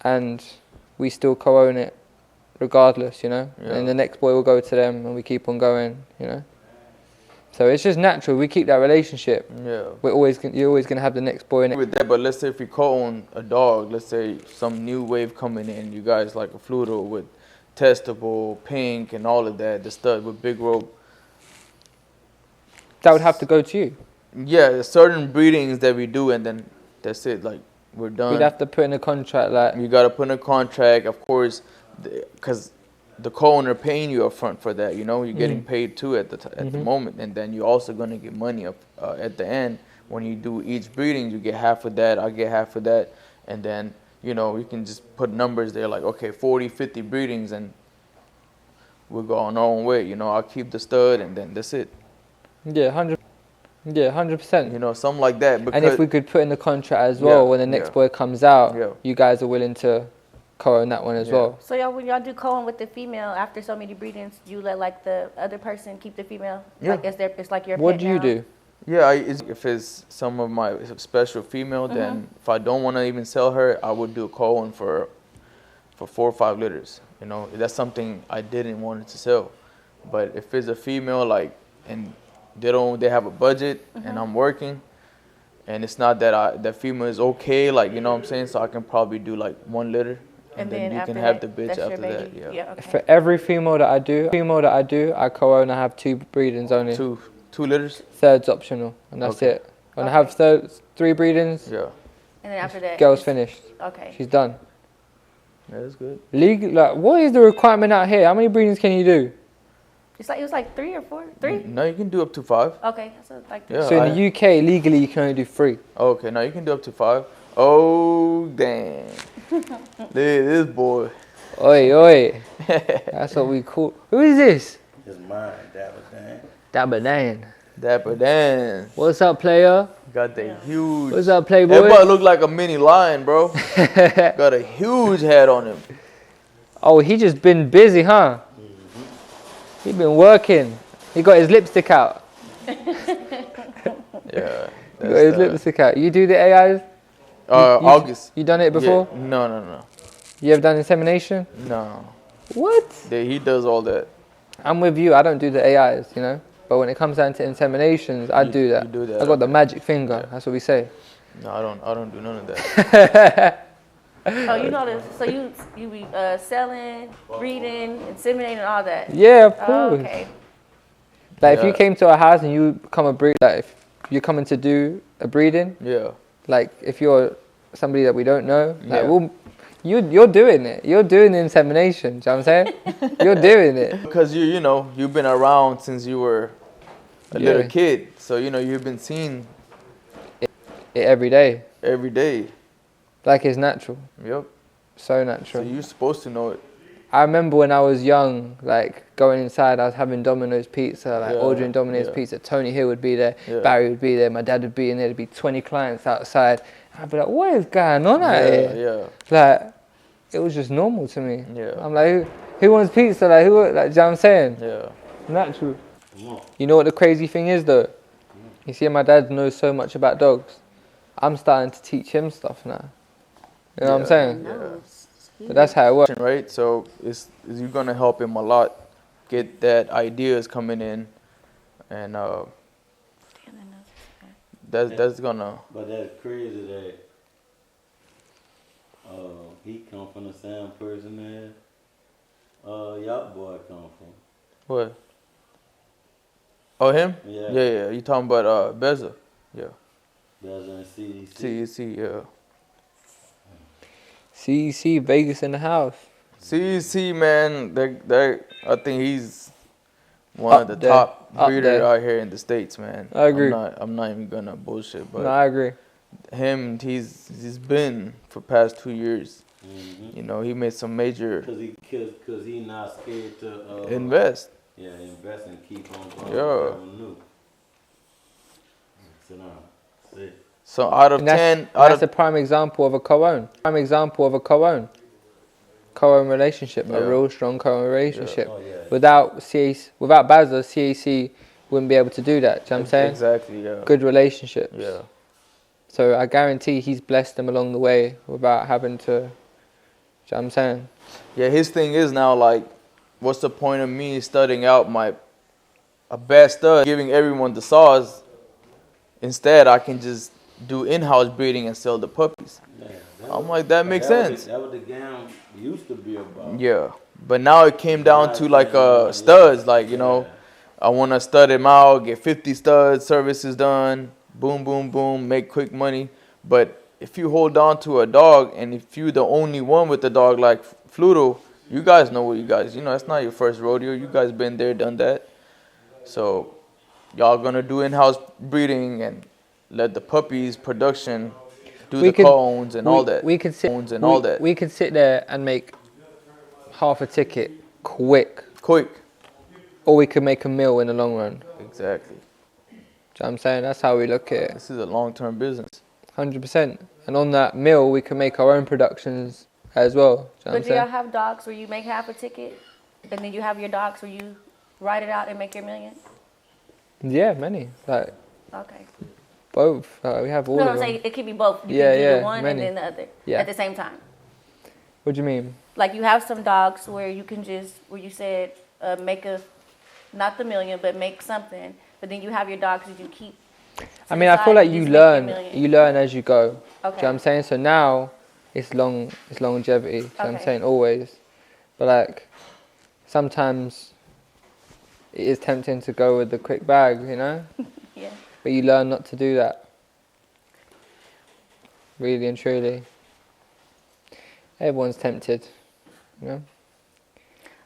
and we still co-own it regardless, you know. Yeah. And the next boy will go to them, and we keep on going, you know. So it's just natural. We keep that relationship. Yeah. You're always going to have the next boy in it. With that, but let's say if we co-own a dog, let's say some new wave coming in, you guys like a Fluto with testable, pink, and all of that, the stud with big rope. That would have to go to you. Yeah, there's certain breedings that we do, and then that's it. Like, we're done. We'd have to put in a contract, like. You got to put in a contract, of course, because the co-owner paying you up front for that, you know. You're getting paid too at the moment, and then you're also going to get money up at the end. When you do each breeding, you get half of that, I get half of that, and then, you know, you can just put numbers there like, okay, 40, 50 breedings, and we'll go on our own way. You know, I'll keep the stud, and then that's it. Yeah, 100%. You know, something like that. And if we could put in the contract as well, when the next boy comes out, you guys are willing to co-own that one as well. So y'all, when y'all do co-own with the female, after so many breedings, you let like the other person keep the female? Yeah. Like it's like your What pet do you now? do? Yeah, if it's some of my special female, then if I don't want to even sell her, I would do a co-own for 4 or 5 litters. You know, that's something I didn't want it to sell. But if it's a female, like, and they have a budget, and I'm working, and it's not that that female is okay, like, you know what I'm saying, so I can probably do like 1 litter, and then you can have the bitch after that. Yeah. Okay. For every female that I do, I co-own. I have 2 breedings only. 2 litters. Third's optional, and that's it. When I have 3 breedings, Yeah. And then after that, girl's finished. Okay. She's done. Yeah, that's good. Legal, like, what is the requirement out here? How many breedings can you do? It was like 3 or 4? 3? No, you can do up to 5. Okay, so like Yeah. So in the UK, legally, you can only do 3. Okay, now you can do up to 5. Oh, damn. this boy. Oi, oi. That's what we call. Who is this? It's mine, Dapper Dan. Dapper Dan. Dapper Dan. What's up, player? Got the huge. What's up, playboy? Everybody look like a mini lion, bro. Got a huge head on him. Oh, he just been busy, huh? He been working. He got his lipstick out. Yeah. He got his lipstick out. You do the AIs? Auguste. You done it before? Yeah. No. You ever done insemination? No. What? Yeah, he does all that. I'm with you. I don't do the AIs, you know. But when it comes down to inseminations, I do that. You do that. I got the magic finger. Yeah. That's what we say. No, I don't do none of that. Oh, you know this. So you be selling, breeding, inseminating, and all that. Yeah, of course. Oh, okay. Like if you came to our house and you become a breed, like if you're coming to do a breeding, Yeah. like if you're somebody that we don't know, like you're doing it. You're doing the insemination. Do you know what I'm saying? You're doing it. Because you know, you've been around since you were a little kid. So, you know, you've been seeing it every day. Every day. Like it's natural. Yep. So natural. So you're supposed to know it. I remember when I was young, like going inside, I was having Domino's pizza, like ordering Domino's pizza. Tony Hill would be there, Barry would be there, my dad would be in there. There'd be 20 clients outside. I'd be like, what is going on out here? Yeah. Like, it was just normal to me. Yeah. I'm like, who wants pizza? Like, do you know what I'm saying? Yeah. Natural. You know what the crazy thing is though? You see, my dad knows so much about dogs. I'm starting to teach him stuff now. You know what I'm saying? Yeah. But that's how it works. Right? So you're gonna help him a lot, get that ideas coming in, and that's gonna. But that's crazy that he come from the same person that y'all boy come from. What? Oh, him? Yeah. Yeah. You talking about Beza? Yeah. Beza and CEC. CEC, yeah. CEC, Vegas in the house. CEC, man, that I think he's one of the there. top Up breeders there. out here in the States, man. I agree. I'm not even gonna bullshit, but No, I agree. him, he's been for past 2 years. Mm-hmm. You know, he made some major Cause he not scared to invest. Yeah, invest and keep on going. Yeah. New. Sit down. Sit. So out of And that's, 10, that's a prime example of a co-own. Co-own relationship, a real strong co-own relationship. Yeah. Oh, yeah. Without Baza, CAC wouldn't be able to do that. Do you know what I'm saying? Exactly, yeah. Good relationships. Yeah. So I guarantee he's blessed them along the way without having to, do you know what I'm saying? Yeah, his thing is now like, what's the point of me studying out a bad stud, giving everyone the sauce? Instead, I can just do in-house breeding and sell the puppies. Yeah, I'm like, that makes sense. That what the game used to be about. Yeah, but now it came down to like studs, like, you know, I want to stud him out, get 50 studs, services done, boom, boom, boom, make quick money. But if you hold on to a dog, and if you're the only one with the dog, like Fluto, you guys know what it's not your first rodeo. You guys been there, done that. So y'all gonna do in-house breeding and let the puppies production do the cones and all that. We could sit there and make half a ticket quick. Or we could make a meal in the long run. Exactly. Do you know what I'm saying? That's how we look at it. This is a long-term business. 100%. And on that meal, we can make our own productions as well. Do you know what I'm But do saying? y'all have dogs where you make half a ticket, and then you have your dogs where you write it out and make your million? Yeah, many. Like Okay. both. We have all No, of I'm them. saying it can be both. You Yeah, can do yeah, the one many. and then the other Yeah. at the same time. What do you mean? Like you have some dogs where you can just, where you said make not the million, but make something. But then you have your dogs that you keep. I mean, I feel like you learn as you go. Okay. Do you know what I'm saying? So now it's longevity. Do you know what I'm Okay. saying? Always. But like sometimes it is tempting to go with the quick bag, you know? Yeah. But you learn not to do that. Really and truly. Everyone's tempted, you know?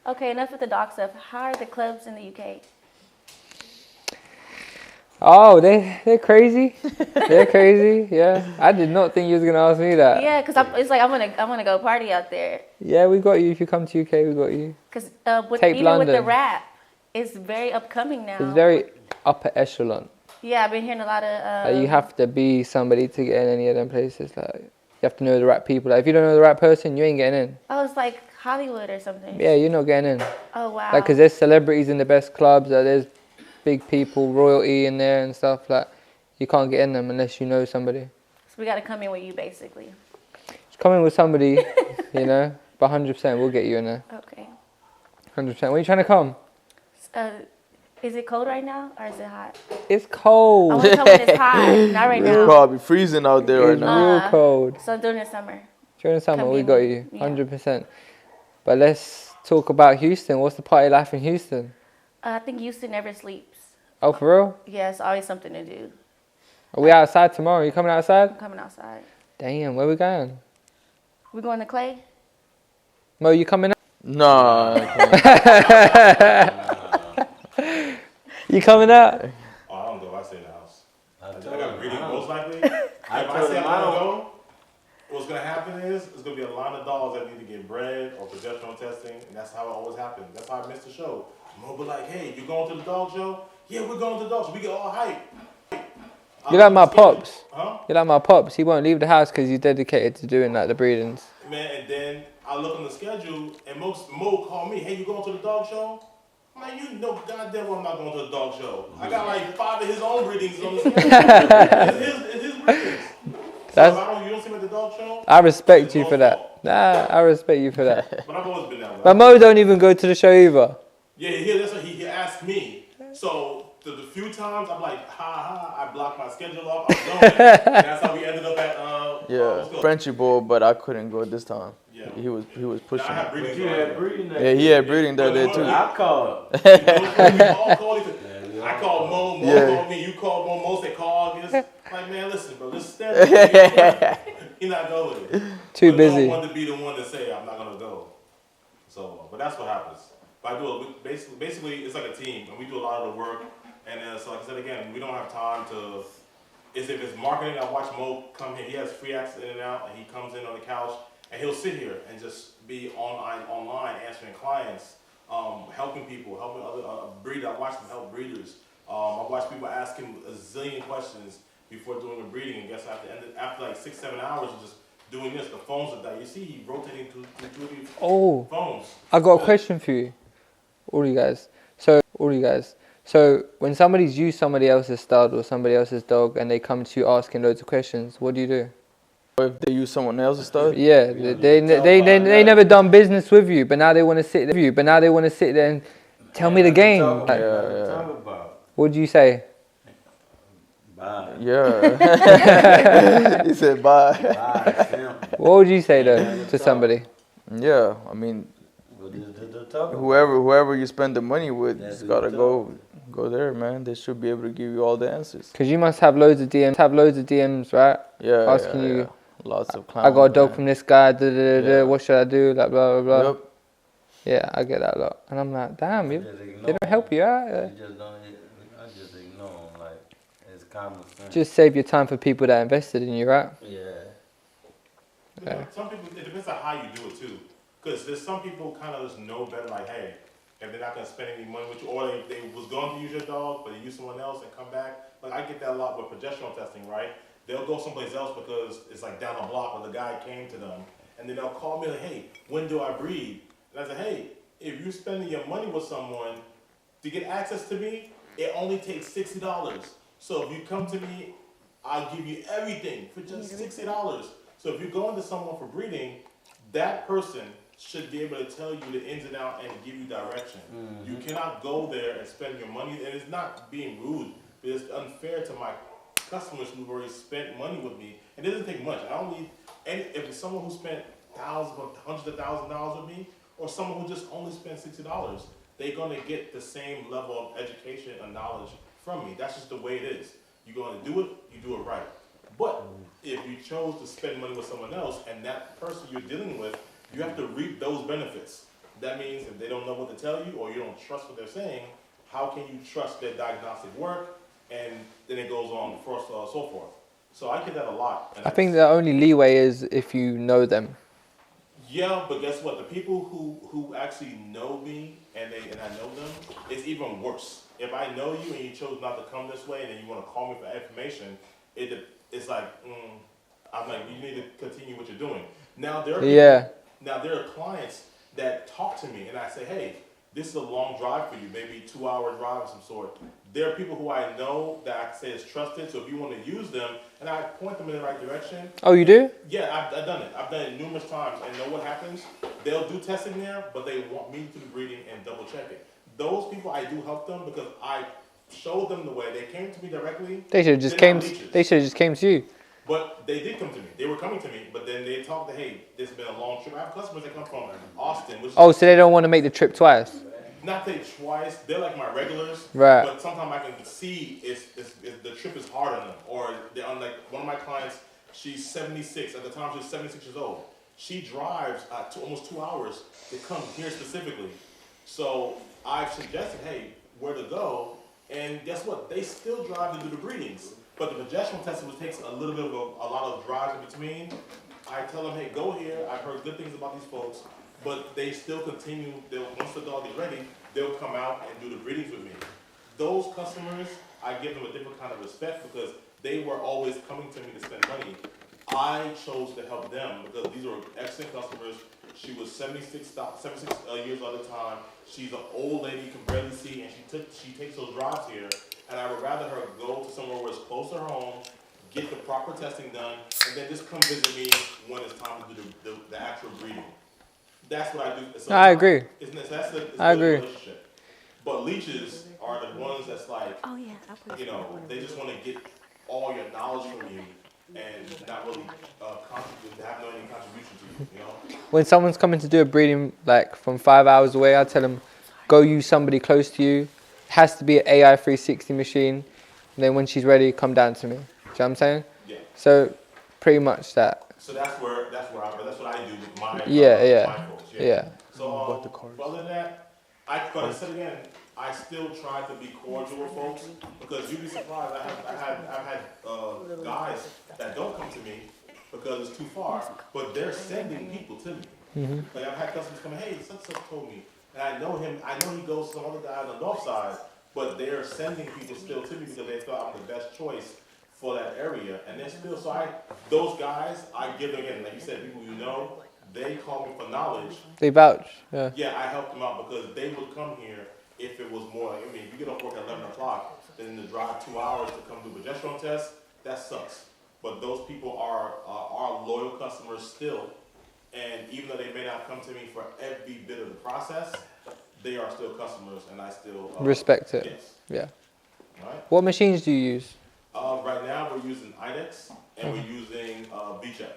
Okay, enough with the dog stuff. How are the clubs in the UK? Oh, they're crazy. They're crazy. Yeah, I did not think you was gonna ask me that. Yeah, because it's like I'm gonna go party out there. Yeah, we got you. If you come to UK, we got you. Because Tape even London. with the rap, it's very upcoming now. It's very upper echelon. Yeah, I've been hearing a lot of. Like you have to be somebody to get in any of them places. Like you have to know the right people. Like if you don't know the right person, you ain't getting in. Oh, it's like Hollywood or something. Yeah, you're not getting in. Oh wow. Like, cause there's celebrities in the best clubs. There's big people, royalty in there and stuff. Like you can't get in them unless you know somebody. So we got to come in with you, basically. Just come in with somebody, you know. But 100%, we'll get you in there. Okay. 100%. When are you trying to come? Is it cold right now or is it hot? It's cold. I want to come when it's hot, not right It's now. probably freezing out there right It's now. real cold. So during the summer. During the summer, Come we in. got you, Yeah. 100%. But let's talk about Houston. What's the party life in Houston? I think Houston never sleeps. Oh, for real? Yeah, it's always something to do. Are we outside tomorrow? You coming outside? I'm coming outside. Damn, where we going? We going to Clay? Mo, you coming out? Nah. You coming out? Oh, I don't go. I stay in the house. I told got him greedy. I don't. Most likely, if I told say him I'm I gonna don't. go, what's gonna happen is it's gonna be a line of dogs that need to get bred or progesterone testing, and that's how it always happens. That's how I missed the show. Mo be like, "Hey, you going to the dog show? Yeah, we're going to the dog show. We get all hype." You like my pops? Huh? You like my pops? He won't leave the house because he's dedicated to doing like the breedings. Man, and then I look on the schedule, and Mo call me, "Hey, you going to the dog show?" I'm like, "You know goddamn well I'm not going to the dog show. I got like 5 of his own breedings on the schedule. it's his breedings. So if you don't see me at the dog show, I respect it's you Mo's for that. fault. Nah, I respect you for that. But I've always been that way. But Mo don't even go to the show either. Yeah, that's what he asked me. So the few times I'm like, I blocked my schedule off. I'm going. And that's how we ended up at Yeah, Frenchy boy, but I couldn't go this time. Yeah, he was pushing. Now, I have breeding. You had breeding that Yeah, he had breeding that day too. I called. I called Mo, Mo called me, you called Mo said call August. Like, man, listen, bro, this is He's not going with it. Too busy. I don't want to be the one to say I'm not going to go. So, but that's what happens. But I do it, basically, it's like a team, and we do a lot of the work. And so, like I said again, we don't have time to. If it's marketing, I watch Mo come here. He has free access in and out, and he comes in on the couch, and he'll sit here and just be online answering clients, helping people, helping other breeders. I watch him help breeders. I watch people ask him a zillion questions before doing a breeding, and guess after like 6-7 hours of just doing this, the phones are dying. You see, he rotating to phones. I got a question for you, all you guys. So when somebody's used somebody else's stud or somebody else's dog and they come to you asking loads of questions, what do you do? If they use someone else's stud? Yeah, they never done business with you, but now they want to sit there and tell me the game. What do you say? Bye. Yeah. He said bye. Bye. What would you say though to somebody? Yeah, I mean, whoever you spend the money with, you just gotta go there, man. They should be able to give you all the answers. Because you must have loads of DMs, right? Yeah, asking you. Lots of clowns. I got a dog from this guy. What should I do? Like blah blah blah. Yep. Yeah, I get that a lot, and I'm like, damn, they don't help you out. I just ignore them, like it's common sense. Just save your time for people that invested in you, right? Yeah. Yeah. Some people, it depends on how you do it too. Because there's some people kind of just know better, like, hey, if they're not going to spend any money with you, or they was going to use your dog, but they use someone else and come back. Like, I get that a lot with progesterone testing, right? They'll go someplace else because it's like down the block where the guy came to them. And then they'll call me like, hey, when do I breed? And I said, hey, if you're spending your money with someone to get access to me, it only takes $60. So if you come to me, I'll give you everything for just $60. So if you're going to someone for breeding, that person should be able to tell you the ins and outs and give you direction. Mm-hmm. You cannot go there and spend your money, and it's not being rude, but it's unfair to my customers who've already spent money with me. It doesn't take much. I don't need any. If it's someone who spent thousands or hundreds of thousands of dollars with me, or someone who just only spent $60, they're gonna get the same level of education and knowledge from me. That's just the way it is. You're gonna do it, you do it right. But if you chose to spend money with someone else, and that person you're dealing with, you have to reap those benefits. That means if they don't know what to tell you, or you don't trust what they're saying, how can you trust their diagnostic work? And then it goes on, so forth. So I get that a lot. I think the only leeway is if you know them. Yeah, but guess what? The people who actually know me and I know them, it's even worse. If I know you and you chose not to come this way, and then you want to call me for information, it's like, I'm like, you need to continue what you're doing. Now there are clients that talk to me, and I say, hey, this is a long drive for you, maybe 2-hour drive of some sort. There are people who I know that I say is trusted, so if you want to use them, and I point them in the right direction. Oh, you do? Yeah, I've done it. I've done it numerous times, and know what happens? They'll do testing there, but they want me to do breeding and double check it. Those people, I do help them because I showed them the way. They came to me directly. They should have just came to you. But they did come to me. They were coming to me, but then they talked to, hey, this has been a long trip. I have customers that come from Austin. So they don't want to make the trip twice? Not take twice. They're like my regulars. Right. But sometimes I can see the trip is hard on them. Or they're on, like, one of my clients, she's 76. At the time, she was 76 years old. She drives almost 2 hours to come here specifically. So I've suggested, hey, where to go. And guess what? They still drive to do the breedings. But the progesterone testing, which takes a little bit of a lot of drives in between, I tell them, hey, go here. I've heard good things about these folks. But they still continue. Once the dog is ready, they'll come out and do the breedings with me. Those customers, I give them a different kind of respect because they were always coming to me to spend money. I chose to help them because these were excellent customers. She was 76 years old at the time. She's an old lady, can barely see, and she takes those drives here. And I would rather her go to somewhere where it's close to her home, get the proper testing done, and then just come visit me when it's time to do the actual breeding. That's what I do. So I agree. I agree. Relationship. But leeches are the ones that's like, they just want to get all your knowledge from you and not really have no any contribution to you, you know? When someone's coming to do a breeding like from 5 hours away, I tell them, go use somebody close to you. It has to be an AI 360 machine. And then when she's ready, come down to me. Do you know what I'm saying? Yeah. So pretty much that. So that's what I do with my Yeah. folks. Yeah. So other than that, but I said again, I still try to be cordial with folks because you'd be surprised. I've had guys that don't come to me because it's too far, but they're sending people to me. Mm-hmm. Like I've had customers come, hey, such told me, and I know him. I know he goes to some other guy on the north side, but they're sending people still to me because they thought I'm the best choice for that area, and they're still. So those guys, I give them again, like you said, people you know, they call me for knowledge. They vouch. Yeah. Yeah, I help them out because they would come here if it was more. I mean, if you get off work at 11 o'clock, then to drive 2 hours to come do a progesterone test, that sucks. But those people are loyal customers still, and even though they may not come to me for every bit of the process, they are still customers, and I still respect it. Yes. Yeah. All right. What machines do you use? Right now, we're using IDEX and we're using VCheck.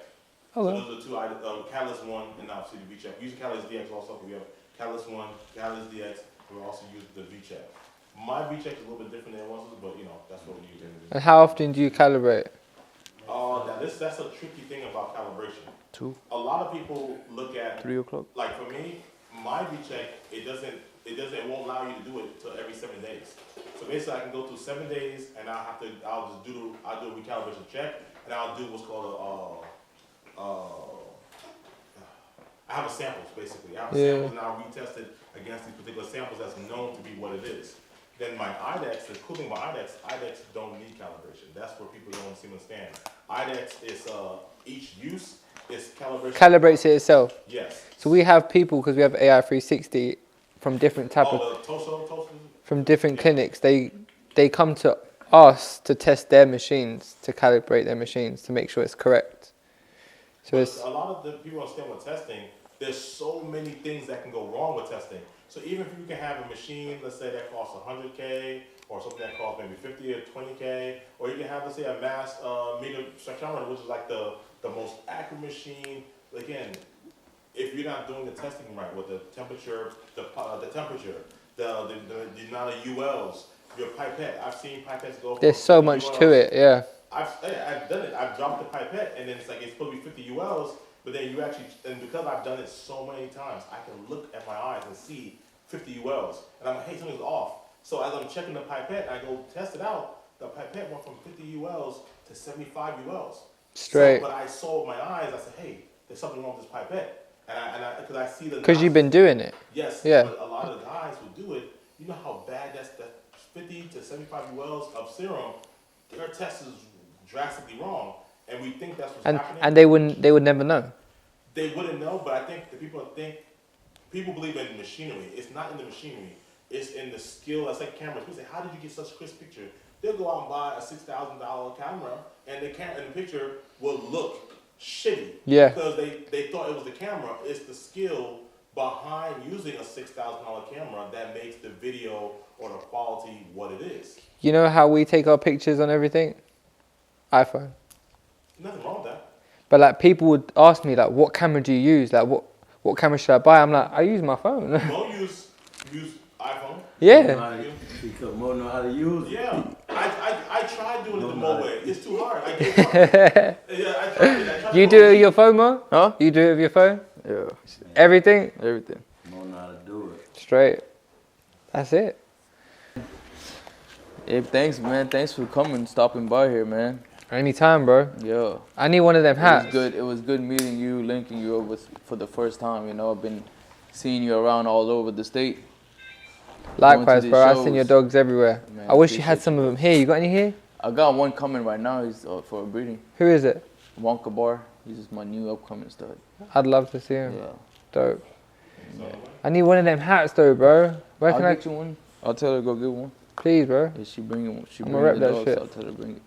Oh, So those are two Catalyst 1 and obviously the VCheck. We're using Catalyst DX also. We have Catalyst 1, Catalyst DX. We're also using the VCheck. My VCheck is a little bit different than yours, but you know that's what we use. And how often do you calibrate? Now that's a tricky thing about calibration. 2. A lot of people look at 3 o'clock. like for me, my VCheck it won't allow you to do it till every 7 days. So basically, I can go through 7 days, and I'll do a recalibration check, and I'll do what's called I have a samples basically. I have samples, and I'll retest it against these particular samples that's known to be what it is. Then my IDEX, the cool thing about IDEX don't need calibration. That's where people don't seem to understand. IDEX is each use is calibration. Calibrates it itself. Yes. So we have people, because we have AI 360 from different type of from different clinics. They come to us to test their machines, to calibrate their machines to make sure it's correct. So it's a lot of the people understand with testing. There's so many things that can go wrong with testing. So even if you can have a machine, let's say that costs $100K, or something that costs maybe 50 or 20K, or you can have, let's say, a mass meter spectrometer, which is like the most accurate machine. Again, if you're not doing the testing right with the temperature, the amount of ULs, your pipette. I've seen pipettes go. There's so much ULs. to it, yeah. I've done it. I've dropped the pipette, and then it's like it's supposed to be 50 ULs, but then you actually, and because I've done it so many times, I can look at my eyes and see 50 ULs, and I'm like, hey, something's off. So as I'm checking the pipette, I go test it out. The pipette went from 50 ULs to 75 ULs. Straight. So, but I saw with my eyes. I said, hey, there's something wrong with this pipette, and I because I see the. Because you've been doing it. Yes. Yeah. But a lot of the guys who do it, you know how bad that 50 to 75 ULs of serum, their test is drastically wrong, and we think that's what's happening. And they would never know. They wouldn't know, but I think people believe in machinery. It's not in the machinery. It's in the skill. It's like cameras. People say, how did you get such a crisp picture? They'll go out and buy a $6,000 camera, and the picture will look shitty. Yeah. Because they thought it was the camera. It's the skill behind using a $6,000 camera that makes the video or the quality what it is. You know how we take our pictures on everything? iPhone. Nothing wrong with that. But like people would ask me like, what camera do you use? Like what camera should I buy? I'm like, I use my phone. Don't use iPhone. Yeah. Because Mo know how to use it. Yeah. I tried doing it the Mo way. It's too hard. I gave up. Yeah, I tried it. You do it with your phone, Mo? Huh? You do it with your phone? Yeah. Everything? Everything. Mo know how to do it. Straight. That's it. Hey, thanks, man. Thanks for coming, stopping by here, man. Anytime, bro. Yeah. I need one of them hats. It was good meeting you, linking you up for the first time. You know, I've been seeing you around all over the state. Likewise, bro. I've seen your dogs everywhere. Man, I wish you had some of them here. You got any here? I got one coming right now. He's for a breeding. Who is it? Wonka Bar. He's just my new upcoming stud. I'd love to see him. Yeah. Dope. Yeah. I need one of them hats though, bro. Where can I'll get you one. I'll tell her to go get one. Please, bro. Yeah, she bring it. She I'm bring gonna rep the that dogs, shit. so I'll tell her to bring it.